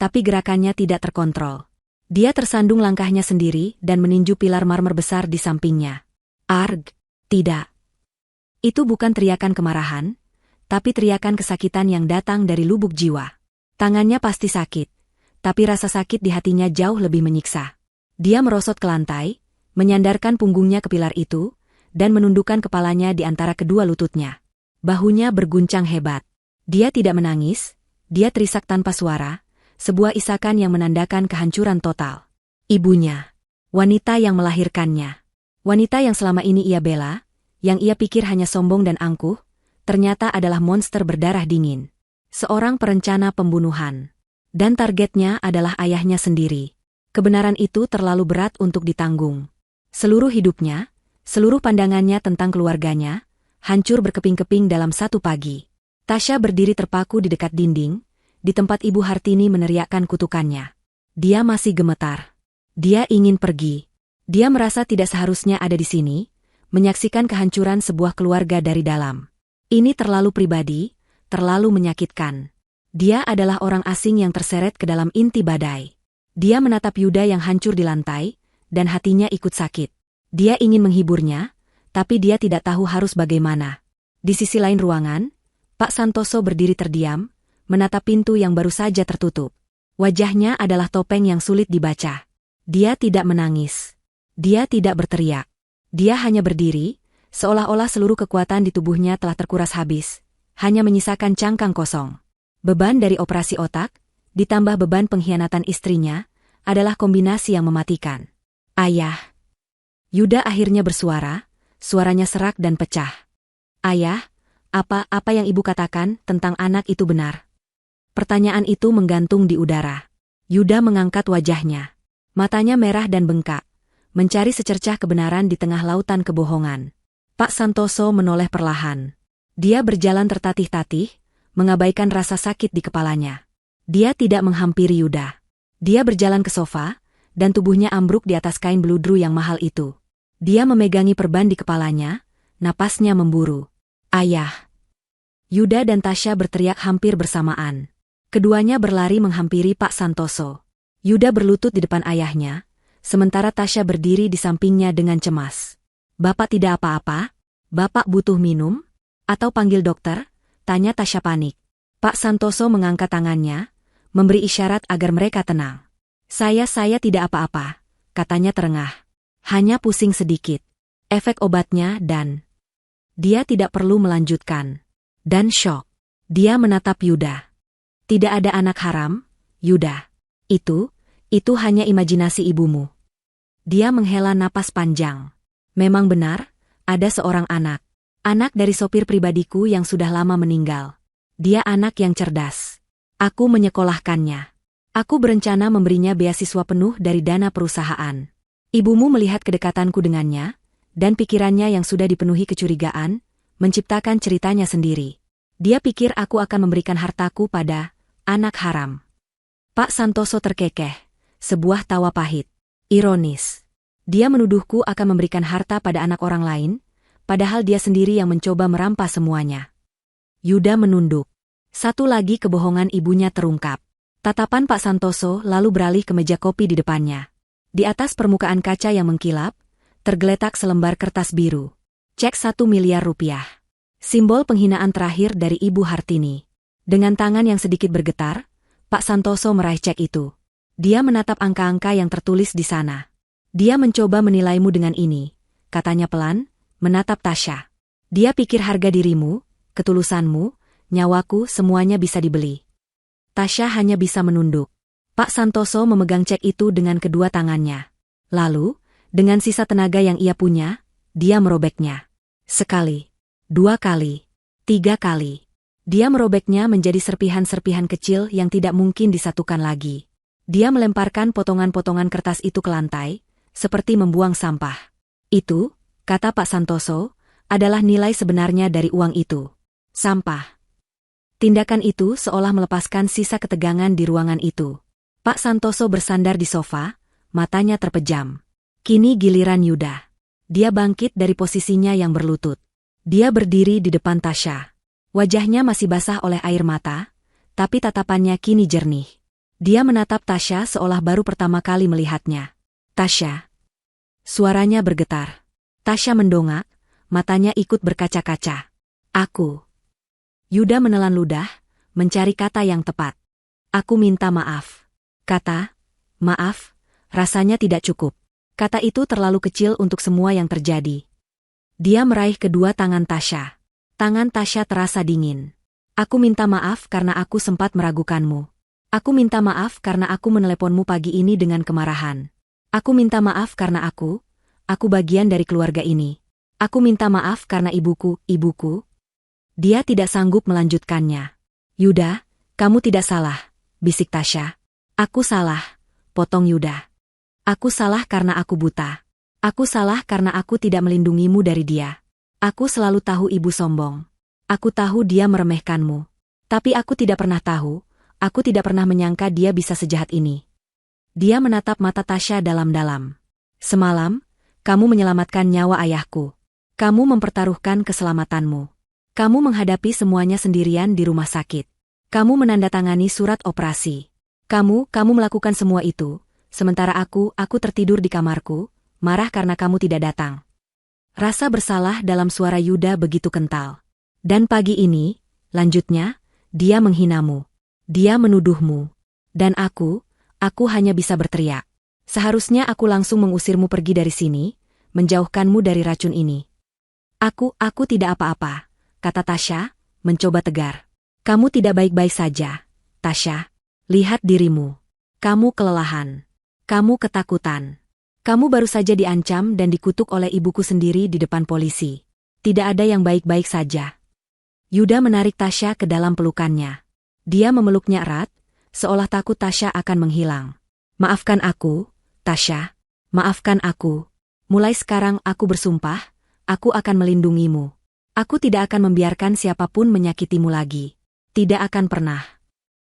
tapi gerakannya tidak terkontrol. Dia tersandung langkahnya sendiri dan meninju pilar marmer besar di sampingnya. "Arg, tidak." Itu bukan teriakan kemarahan, tapi teriakan kesakitan yang datang dari lubuk jiwa. Tangannya pasti sakit, tapi rasa sakit di hatinya jauh lebih menyiksa. Dia merosot ke lantai, menyandarkan punggungnya ke pilar itu, dan menundukkan kepalanya di antara kedua lututnya. Bahunya berguncang hebat. Dia tidak menangis, dia terisak tanpa suara, sebuah isakan yang menandakan kehancuran total. Ibunya, wanita yang melahirkannya, wanita yang selama ini ia bela, yang ia pikir hanya sombong dan angkuh, ternyata adalah monster berdarah dingin. Seorang perencana pembunuhan. Dan targetnya adalah ayahnya sendiri. Kebenaran itu terlalu berat untuk ditanggung. Seluruh hidupnya, seluruh pandangannya tentang keluarganya, hancur berkeping-keping dalam satu pagi. Tasya berdiri terpaku di dekat dinding, di tempat Ibu Hartini meneriakkan kutukannya. Dia masih gemetar. Dia ingin pergi. Dia merasa tidak seharusnya ada di sini, menyaksikan kehancuran sebuah keluarga dari dalam. Ini terlalu pribadi, terlalu menyakitkan. Dia adalah orang asing yang terseret ke dalam inti badai. Dia menatap Yuda yang hancur di lantai, dan hatinya ikut sakit. Dia ingin menghiburnya, tapi dia tidak tahu harus bagaimana. Di sisi lain ruangan, Pak Santoso berdiri terdiam, menatap pintu yang baru saja tertutup. Wajahnya adalah topeng yang sulit dibaca. Dia tidak menangis. Dia tidak berteriak. Dia hanya berdiri, seolah-olah seluruh kekuatan di tubuhnya telah terkuras habis, hanya menyisakan cangkang kosong. Beban dari operasi otak, ditambah beban pengkhianatan istrinya, adalah kombinasi yang mematikan. "Ayah." Yuda akhirnya bersuara, suaranya serak dan pecah. "Ayah, apa yang ibu katakan tentang anak itu benar?" Pertanyaan itu menggantung di udara. Yuda mengangkat wajahnya. Matanya merah dan bengkak, mencari secercah kebenaran di tengah lautan kebohongan. Pak Santoso menoleh perlahan. Dia berjalan tertatih-tatih, mengabaikan rasa sakit di kepalanya. Dia tidak menghampiri Yuda. Dia berjalan ke sofa, dan tubuhnya ambruk di atas kain beludru yang mahal itu. Dia memegangi perban di kepalanya, napasnya memburu. "Ayah!" Yuda dan Tasya berteriak hampir bersamaan. Keduanya berlari menghampiri Pak Santoso. Yuda berlutut di depan ayahnya, sementara Tasya berdiri di sampingnya dengan cemas. "Bapak tidak apa-apa? Bapak butuh minum? Atau panggil dokter?" tanya Tasya panik. Pak Santoso mengangkat tangannya, memberi isyarat agar mereka tenang. Saya tidak apa-apa," katanya terengah. "Hanya pusing sedikit. Efek obatnya dan..." Dia tidak perlu melanjutkan. Dan syok. Dia menatap Yuda. "Tidak ada anak haram, Yuda. Itu hanya imajinasi ibumu." Dia menghela napas panjang. "Memang benar, ada seorang anak. Anak dari sopir pribadiku yang sudah lama meninggal. Dia anak yang cerdas. Aku menyekolahkannya. Aku berencana memberinya beasiswa penuh dari dana perusahaan. Ibumu melihat kedekatanku dengannya, dan pikirannya yang sudah dipenuhi kecurigaan, menciptakan ceritanya sendiri. Dia pikir aku akan memberikan hartaku pada anak haram." Pak Santoso terkekeh, sebuah tawa pahit. Ironis. Dia menuduhku akan memberikan harta pada anak orang lain, padahal dia sendiri yang mencoba merampas semuanya. Yuda menunduk. Satu lagi kebohongan ibunya terungkap. Tatapan Pak Santoso lalu beralih ke meja kopi di depannya. Di atas permukaan kaca yang mengkilap, tergeletak selembar kertas biru. Cek 1 miliar rupiah. Simbol penghinaan terakhir dari Ibu Hartini. Dengan tangan yang sedikit bergetar, Pak Pak Santoso meraih cek itu. Dia menatap angka-angka yang tertulis di sana. Dia mencoba menilaimu dengan ini, katanya pelan, menatap Tasya. Dia pikir harga dirimu, ketulusanmu, nyawaku semuanya bisa dibeli. Tasya hanya bisa menunduk. Pak Santoso memegang cek itu dengan kedua tangannya. Lalu, dengan sisa tenaga yang ia punya, dia merobeknya. Sekali, 2 kali, 3 kali. Dia merobeknya menjadi serpihan-serpihan kecil yang tidak mungkin disatukan lagi. Dia melemparkan potongan-potongan kertas itu ke lantai, seperti membuang sampah. Itu, kata Pak Santoso, adalah nilai sebenarnya dari uang itu. Sampah. Tindakan itu seolah melepaskan sisa ketegangan di ruangan itu. Pak Santoso bersandar di sofa, matanya terpejam. Kini giliran Yuda. Dia bangkit dari posisinya yang berlutut. Dia berdiri di depan Tasya. Wajahnya masih basah oleh air mata, tapi tatapannya kini jernih. Dia menatap Tasya seolah baru pertama kali melihatnya. Tasya. Suaranya bergetar. Tasya mendongak, matanya ikut berkaca-kaca. Aku. Yuda menelan ludah, mencari kata yang tepat. Aku minta maaf. Kata, maaf, rasanya tidak cukup. Kata itu terlalu kecil untuk semua yang terjadi. Dia meraih kedua tangan Tasya. Tangan Tasya terasa dingin. Aku minta maaf karena aku sempat meragukanmu. Aku minta maaf karena aku meneleponmu pagi ini dengan kemarahan. Aku minta maaf karena aku bagian dari keluarga ini. Aku minta maaf karena ibuku. Dia tidak sanggup melanjutkannya. Yuda, kamu tidak salah, bisik Tasya. Aku salah, potong Yuda. Aku salah karena aku buta. Aku salah karena aku tidak melindungimu dari dia. Aku selalu tahu ibu sombong. Aku tahu dia meremehkanmu. Tapi aku tidak pernah tahu, aku tidak pernah menyangka dia bisa sejahat ini. Dia menatap mata Tasya dalam-dalam. Semalam, kamu menyelamatkan nyawa ayahku. Kamu mempertaruhkan keselamatanmu. Kamu menghadapi semuanya sendirian di rumah sakit. Kamu menandatangani surat operasi. Kamu melakukan semua itu, sementara aku tertidur di kamarku, marah karena kamu tidak datang. Rasa bersalah dalam suara Yuda begitu kental. Dan pagi ini, lanjutnya, dia menghinamu. Dia menuduhmu. Dan aku hanya bisa berteriak. Seharusnya aku langsung mengusirmu pergi dari sini, menjauhkanmu dari racun ini. Aku tidak apa-apa, kata Tasya, mencoba tegar. Kamu tidak baik-baik saja, Tasya. Lihat dirimu. Kamu kelelahan. Kamu ketakutan. Kamu baru saja diancam dan dikutuk oleh ibuku sendiri di depan polisi. Tidak ada yang baik-baik saja. Yuda menarik Tasya ke dalam pelukannya. Dia memeluknya erat, seolah takut Tasya akan menghilang. Maafkan aku, Tasya. Maafkan aku. Mulai sekarang aku bersumpah, aku akan melindungimu. Aku tidak akan membiarkan siapapun menyakitimu lagi. Tidak akan pernah.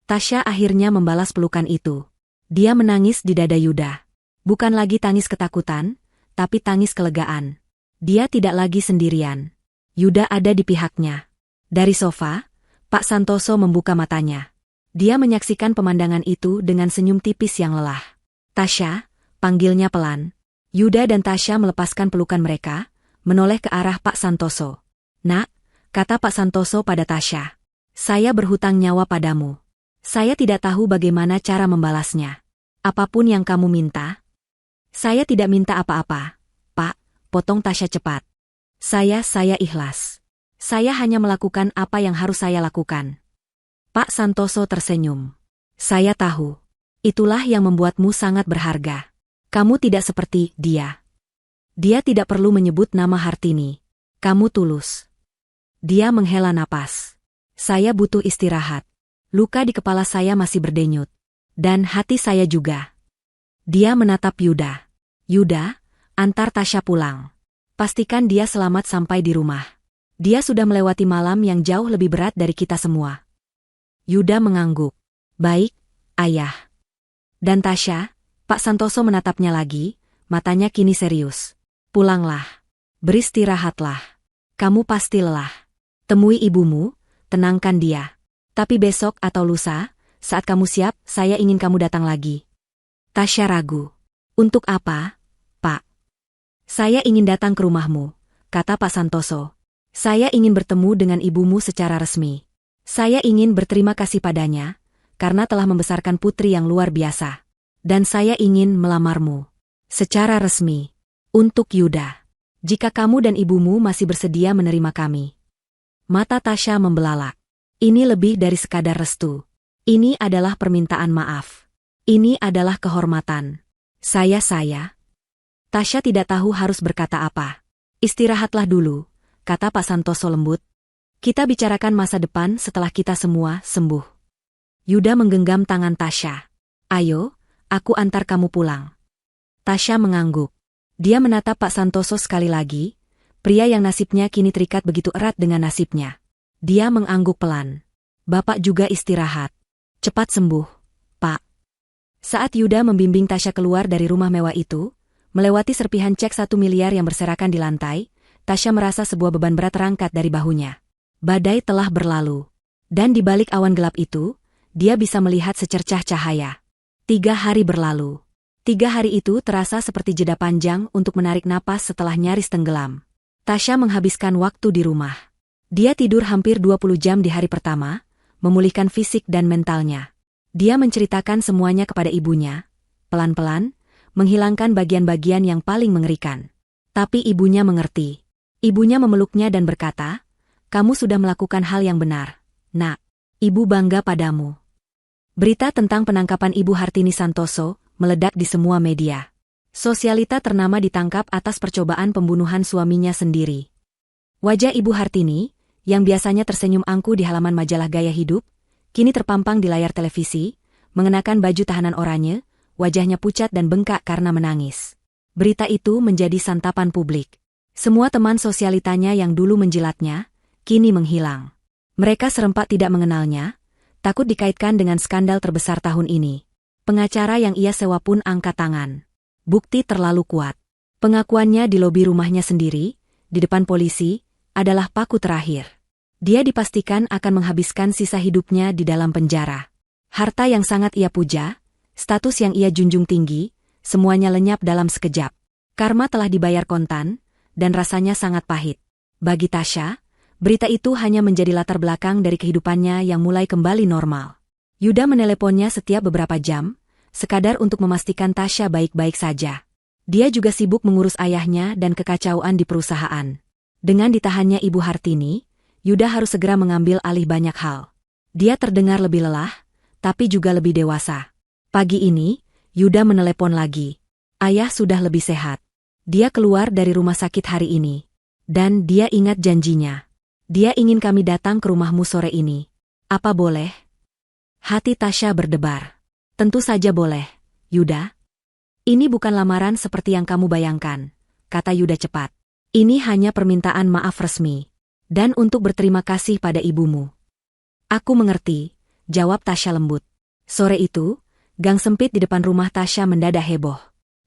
Tasya akhirnya membalas pelukan itu. Dia menangis di dada Yuda. Bukan lagi tangis ketakutan, tapi tangis kelegaan. Dia tidak lagi sendirian. Yuda ada di pihaknya. Dari sofa, Pak Santoso membuka matanya. Dia menyaksikan pemandangan itu dengan senyum tipis yang lelah. Tasya, panggilnya pelan. Yuda dan Tasya melepaskan pelukan mereka, menoleh ke arah Pak Santoso. Nak, kata Pak Santoso pada Tasya. Saya berhutang nyawa padamu. Saya tidak tahu bagaimana cara membalasnya. Apapun yang kamu minta. Saya tidak minta apa-apa, Pak, potong Tasya cepat. Saya ikhlas. Saya hanya melakukan apa yang harus saya lakukan. Pak Santoso tersenyum. Saya tahu. Itulah yang membuatmu sangat berharga. Kamu tidak seperti dia. Dia tidak perlu menyebut nama Hartini. Kamu tulus. Dia menghela napas. Saya butuh istirahat. Luka di kepala saya masih berdenyut. Dan hati saya juga. Dia menatap Yuda. Yuda, antar Tasya pulang. Pastikan dia selamat sampai di rumah. Dia sudah melewati malam yang jauh lebih berat dari kita semua. Yuda mengangguk. Baik, ayah. Dan Tasya, Pak Santoso menatapnya lagi, matanya kini serius. Pulanglah. Beristirahatlah. Kamu pasti lelah. Temui ibumu, tenangkan dia. Tapi besok atau lusa, saat kamu siap, saya ingin kamu datang lagi. Tasya ragu. Untuk apa, Pak? Saya ingin datang ke rumahmu, kata Pak Santoso. Saya ingin bertemu dengan ibumu secara resmi. Saya ingin berterima kasih padanya, karena telah membesarkan putri yang luar biasa. Dan saya ingin melamarmu. Secara resmi. Untuk Yuda. Jika kamu dan ibumu masih bersedia menerima kami. Mata Tasya membelalak. Ini lebih dari sekadar restu. Ini adalah permintaan maaf. Ini adalah kehormatan. Saya. Tasya tidak tahu harus berkata apa. Istirahatlah dulu, kata Pak Santoso lembut. Kita bicarakan masa depan setelah kita semua sembuh. Yuda menggenggam tangan Tasya. Ayo, aku antar kamu pulang. Tasya mengangguk. Dia menatap Pak Santoso sekali lagi, pria yang nasibnya kini terikat begitu erat dengan nasibnya. Dia mengangguk pelan. Bapak juga istirahat. Cepat sembuh, Pak. Saat Yuda membimbing Tasya keluar dari rumah mewah itu, melewati serpihan cek 1 miliar yang berserakan di lantai, Tasya merasa sebuah beban berat terangkat dari bahunya. Badai telah berlalu. Dan di balik awan gelap itu, dia bisa melihat secercah cahaya. 3 hari berlalu. 3 hari itu terasa seperti jeda panjang untuk menarik napas setelah nyaris tenggelam. Tasya menghabiskan waktu di rumah. Dia tidur hampir 20 jam di hari pertama, memulihkan fisik dan mentalnya. Dia menceritakan semuanya kepada ibunya, pelan-pelan, menghilangkan bagian-bagian yang paling mengerikan. Tapi ibunya mengerti. Ibunya memeluknya dan berkata, "Kamu sudah melakukan hal yang benar, Nak. Ibu bangga padamu." Berita tentang penangkapan Ibu Hartini Santoso meledak di semua media. Sosialita ternama ditangkap atas percobaan pembunuhan suaminya sendiri. Wajah Ibu Hartini, yang biasanya tersenyum angkuh di halaman majalah Gaya Hidup, kini terpampang di layar televisi, mengenakan baju tahanan oranye, wajahnya pucat dan bengkak karena menangis. Berita itu menjadi santapan publik. Semua teman sosialitanya yang dulu menjilatnya, kini menghilang. Mereka serempak tidak mengenalnya, takut dikaitkan dengan skandal terbesar tahun ini. Pengacara yang ia sewa pun angkat tangan. Bukti terlalu kuat. Pengakuannya di lobi rumahnya sendiri, di depan polisi, adalah paku terakhir. Dia dipastikan akan menghabiskan sisa hidupnya di dalam penjara. Harta yang sangat ia puja, status yang ia junjung tinggi, semuanya lenyap dalam sekejap. Karma telah dibayar kontan, dan rasanya sangat pahit. Bagi Tasya, berita itu hanya menjadi latar belakang dari kehidupannya yang mulai kembali normal. Yuda meneleponnya setiap beberapa jam, sekadar untuk memastikan Tasya baik-baik saja. Dia juga sibuk mengurus ayahnya dan kekacauan di perusahaan. Dengan ditahannya Ibu Hartini, Yuda harus segera mengambil alih banyak hal. Dia terdengar lebih lelah, tapi juga lebih dewasa. Pagi ini, Yuda menelepon lagi. Ayah sudah lebih sehat. Dia keluar dari rumah sakit hari ini. Dan dia ingat janjinya. Dia ingin kami datang ke rumahmu sore ini. Apa boleh? Hati Tasya berdebar. Tentu saja boleh, Yuda. Ini bukan lamaran seperti yang kamu bayangkan, kata Yuda cepat. Ini hanya permintaan maaf resmi. Dan untuk berterima kasih pada ibumu. Aku mengerti, jawab Tasya lembut. Sore itu, gang sempit di depan rumah Tasya mendadak heboh.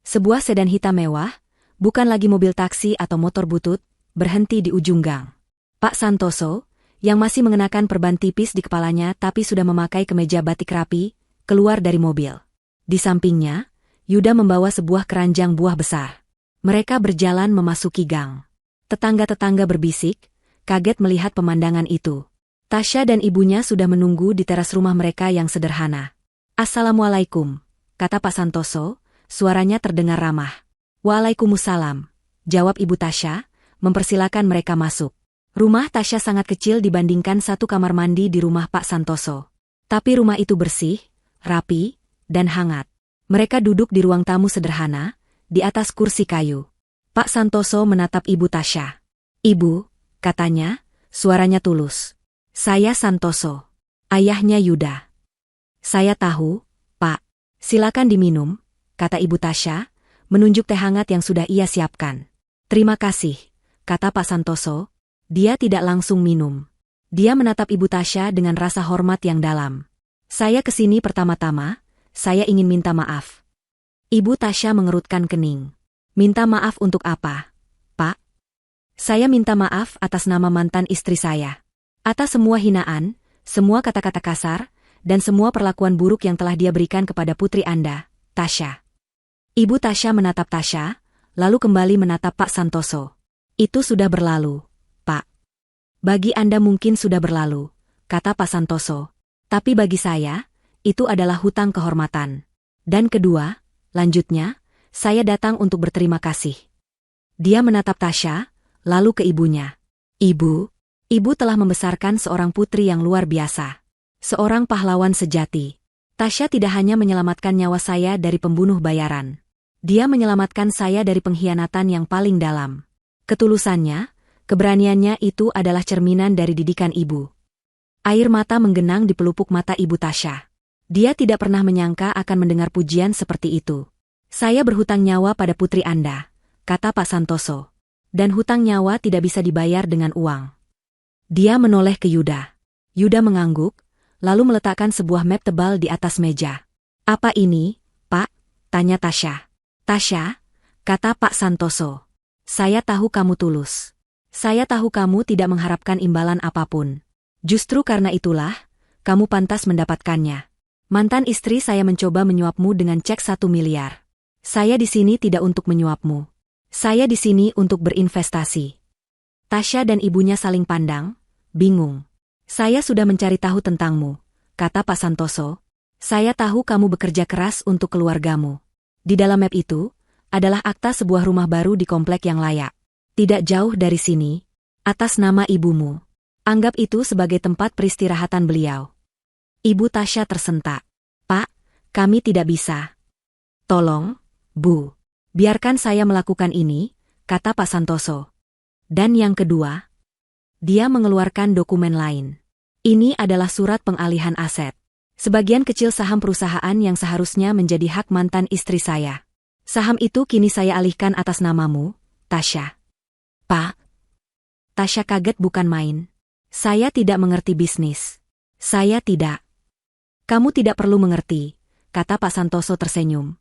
Sebuah sedan hitam mewah, bukan lagi mobil taksi atau motor butut, berhenti di ujung gang. Pak Santoso, yang masih mengenakan perban tipis di kepalanya tapi sudah memakai kemeja batik rapi, keluar dari mobil. Di sampingnya, Yuda membawa sebuah keranjang buah besar. Mereka berjalan memasuki gang. Tetangga-tetangga berbisik, kaget melihat pemandangan itu. Tasya dan ibunya sudah menunggu di teras rumah mereka yang sederhana. "Assalamualaikum," kata Pak Santoso, suaranya terdengar ramah. "Waalaikumsalam," jawab Ibu Tasya, mempersilakan mereka masuk. Rumah Tasya sangat kecil dibandingkan satu kamar mandi di rumah Pak Santoso. Tapi rumah itu bersih, rapi, dan hangat. Mereka duduk di ruang tamu sederhana, di atas kursi kayu. Pak Santoso menatap Ibu Tasya. "Ibu," katanya, suaranya tulus. "Saya Santoso, ayahnya Yuda." "Saya tahu, Pak. Silakan diminum," kata Ibu Tasya, menunjuk teh hangat yang sudah ia siapkan. "Terima kasih," kata Pak Santoso. Dia tidak langsung minum. Dia menatap Ibu Tasya dengan rasa hormat yang dalam. "Saya kesini pertama-tama, saya ingin minta maaf." Ibu Tasya mengerutkan kening. "Minta maaf untuk apa, Pak?" "Saya minta maaf atas nama mantan istri saya. Atas semua hinaan, semua kata-kata kasar, dan semua perlakuan buruk yang telah dia berikan kepada putri Anda, Tasya." Ibu Tasya menatap Tasya, lalu kembali menatap Pak Santoso. "Itu sudah berlalu, Pak." "Bagi Anda mungkin sudah berlalu," kata Pak Santoso. "Tapi bagi saya, itu adalah hutang kehormatan. Dan kedua, lanjutnya, saya datang untuk berterima kasih. Dia menatap Tasya, lalu ke ibunya. Ibu telah membesarkan seorang putri yang luar biasa. Seorang pahlawan sejati. Tasya tidak hanya menyelamatkan nyawa saya dari pembunuh bayaran. Dia menyelamatkan saya dari pengkhianatan yang paling dalam. Ketulusannya, keberaniannya itu adalah cerminan dari didikan ibu. Air mata menggenang di pelupuk mata ibu Tasya. Dia tidak pernah menyangka akan mendengar pujian seperti itu. Saya berhutang nyawa pada putri Anda, kata Pak Santoso. Dan hutang nyawa tidak bisa dibayar dengan uang. Dia menoleh ke Yuda. Yuda mengangguk, lalu meletakkan sebuah map tebal di atas meja. Apa ini, Pak? Tanya Tasya. Tasya, kata Pak Santoso. Saya tahu kamu tulus. Saya tahu kamu tidak mengharapkan imbalan apapun. Justru karena itulah, kamu pantas mendapatkannya. Mantan istri saya mencoba menyuapmu dengan cek 1 miliar. Saya di sini tidak untuk menyuapmu. Saya di sini untuk berinvestasi. Tasya dan ibunya saling pandang, bingung. Saya sudah mencari tahu tentangmu, kata Pak Santoso. Saya tahu kamu bekerja keras untuk keluargamu. Di dalam map itu, adalah akta sebuah rumah baru di komplek yang layak. Tidak jauh dari sini, atas nama ibumu. Anggap itu sebagai tempat peristirahatan beliau. Ibu Tasya tersentak. Pak, kami tidak bisa. Tolong, Bu. Biarkan saya melakukan ini, kata Pak Santoso. Dan yang kedua, dia mengeluarkan dokumen lain. Ini adalah surat pengalihan aset. Sebagian kecil saham perusahaan yang seharusnya menjadi hak mantan istri saya. Saham itu kini saya alihkan atas namamu, Tasya. Pak. Tasya kaget bukan main. Saya tidak mengerti bisnis. Saya tidak. Kamu tidak perlu mengerti, kata Pak Santoso tersenyum.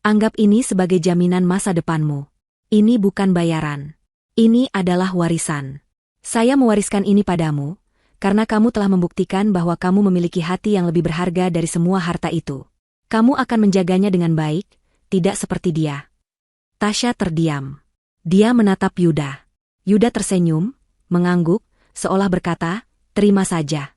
Anggap ini sebagai jaminan masa depanmu. Ini bukan bayaran. Ini adalah warisan. Saya mewariskan ini padamu, karena kamu telah membuktikan bahwa kamu memiliki hati yang lebih berharga dari semua harta itu. Kamu akan menjaganya dengan baik, tidak seperti dia. Tasya terdiam. Dia menatap Yuda. Yuda tersenyum, mengangguk, seolah berkata, terima saja.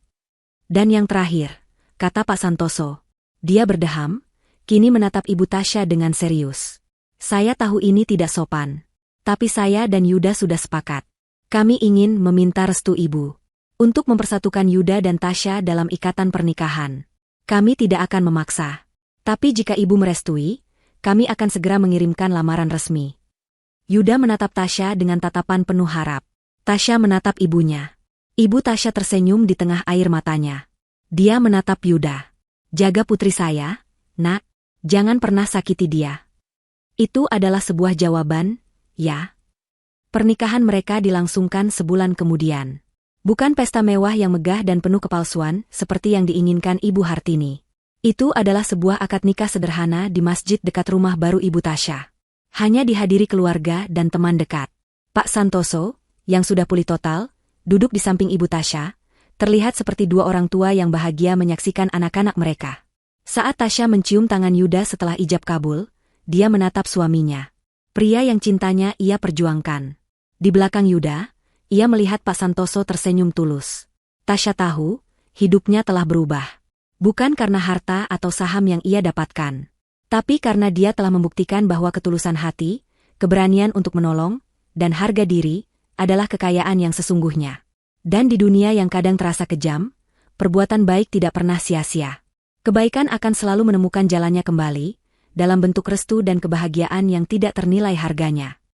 Dan yang terakhir, kata Pak Santoso. Dia berdeham, kini menatap Ibu Tasya dengan serius. Saya tahu ini tidak sopan. Tapi saya dan Yuda sudah sepakat. Kami ingin meminta restu Ibu untuk mempersatukan Yuda dan Tasya dalam ikatan pernikahan. Kami tidak akan memaksa. Tapi jika Ibu merestui, kami akan segera mengirimkan lamaran resmi. Yuda menatap Tasya dengan tatapan penuh harap. Tasya menatap ibunya. Ibu Tasya tersenyum di tengah air matanya. Dia menatap Yuda. Jaga putri saya, nak. Jangan pernah sakiti dia. Itu adalah sebuah jawaban, ya. Pernikahan mereka dilangsungkan sebulan kemudian. Bukan pesta mewah yang megah dan penuh kepalsuan seperti yang diinginkan Ibu Hartini. Itu adalah sebuah akad nikah sederhana di masjid dekat rumah baru Ibu Tasya. Hanya dihadiri keluarga dan teman dekat. Pak Santoso, yang sudah pulih total, duduk di samping Ibu Tasya, terlihat seperti dua orang tua yang bahagia menyaksikan anak-anak mereka. Saat Tasya mencium tangan Yuda setelah ijab kabul, dia menatap suaminya. Pria yang cintanya ia perjuangkan. Di belakang Yuda, ia melihat Pak Santoso tersenyum tulus. Tasya tahu, hidupnya telah berubah. Bukan karena harta atau saham yang ia dapatkan. Tapi karena dia telah membuktikan bahwa ketulusan hati, keberanian untuk menolong, dan harga diri, adalah kekayaan yang sesungguhnya. Dan di dunia yang kadang terasa kejam, perbuatan baik tidak pernah sia-sia. Kebaikan akan selalu menemukan jalannya kembali, dalam bentuk restu dan kebahagiaan yang tidak ternilai harganya.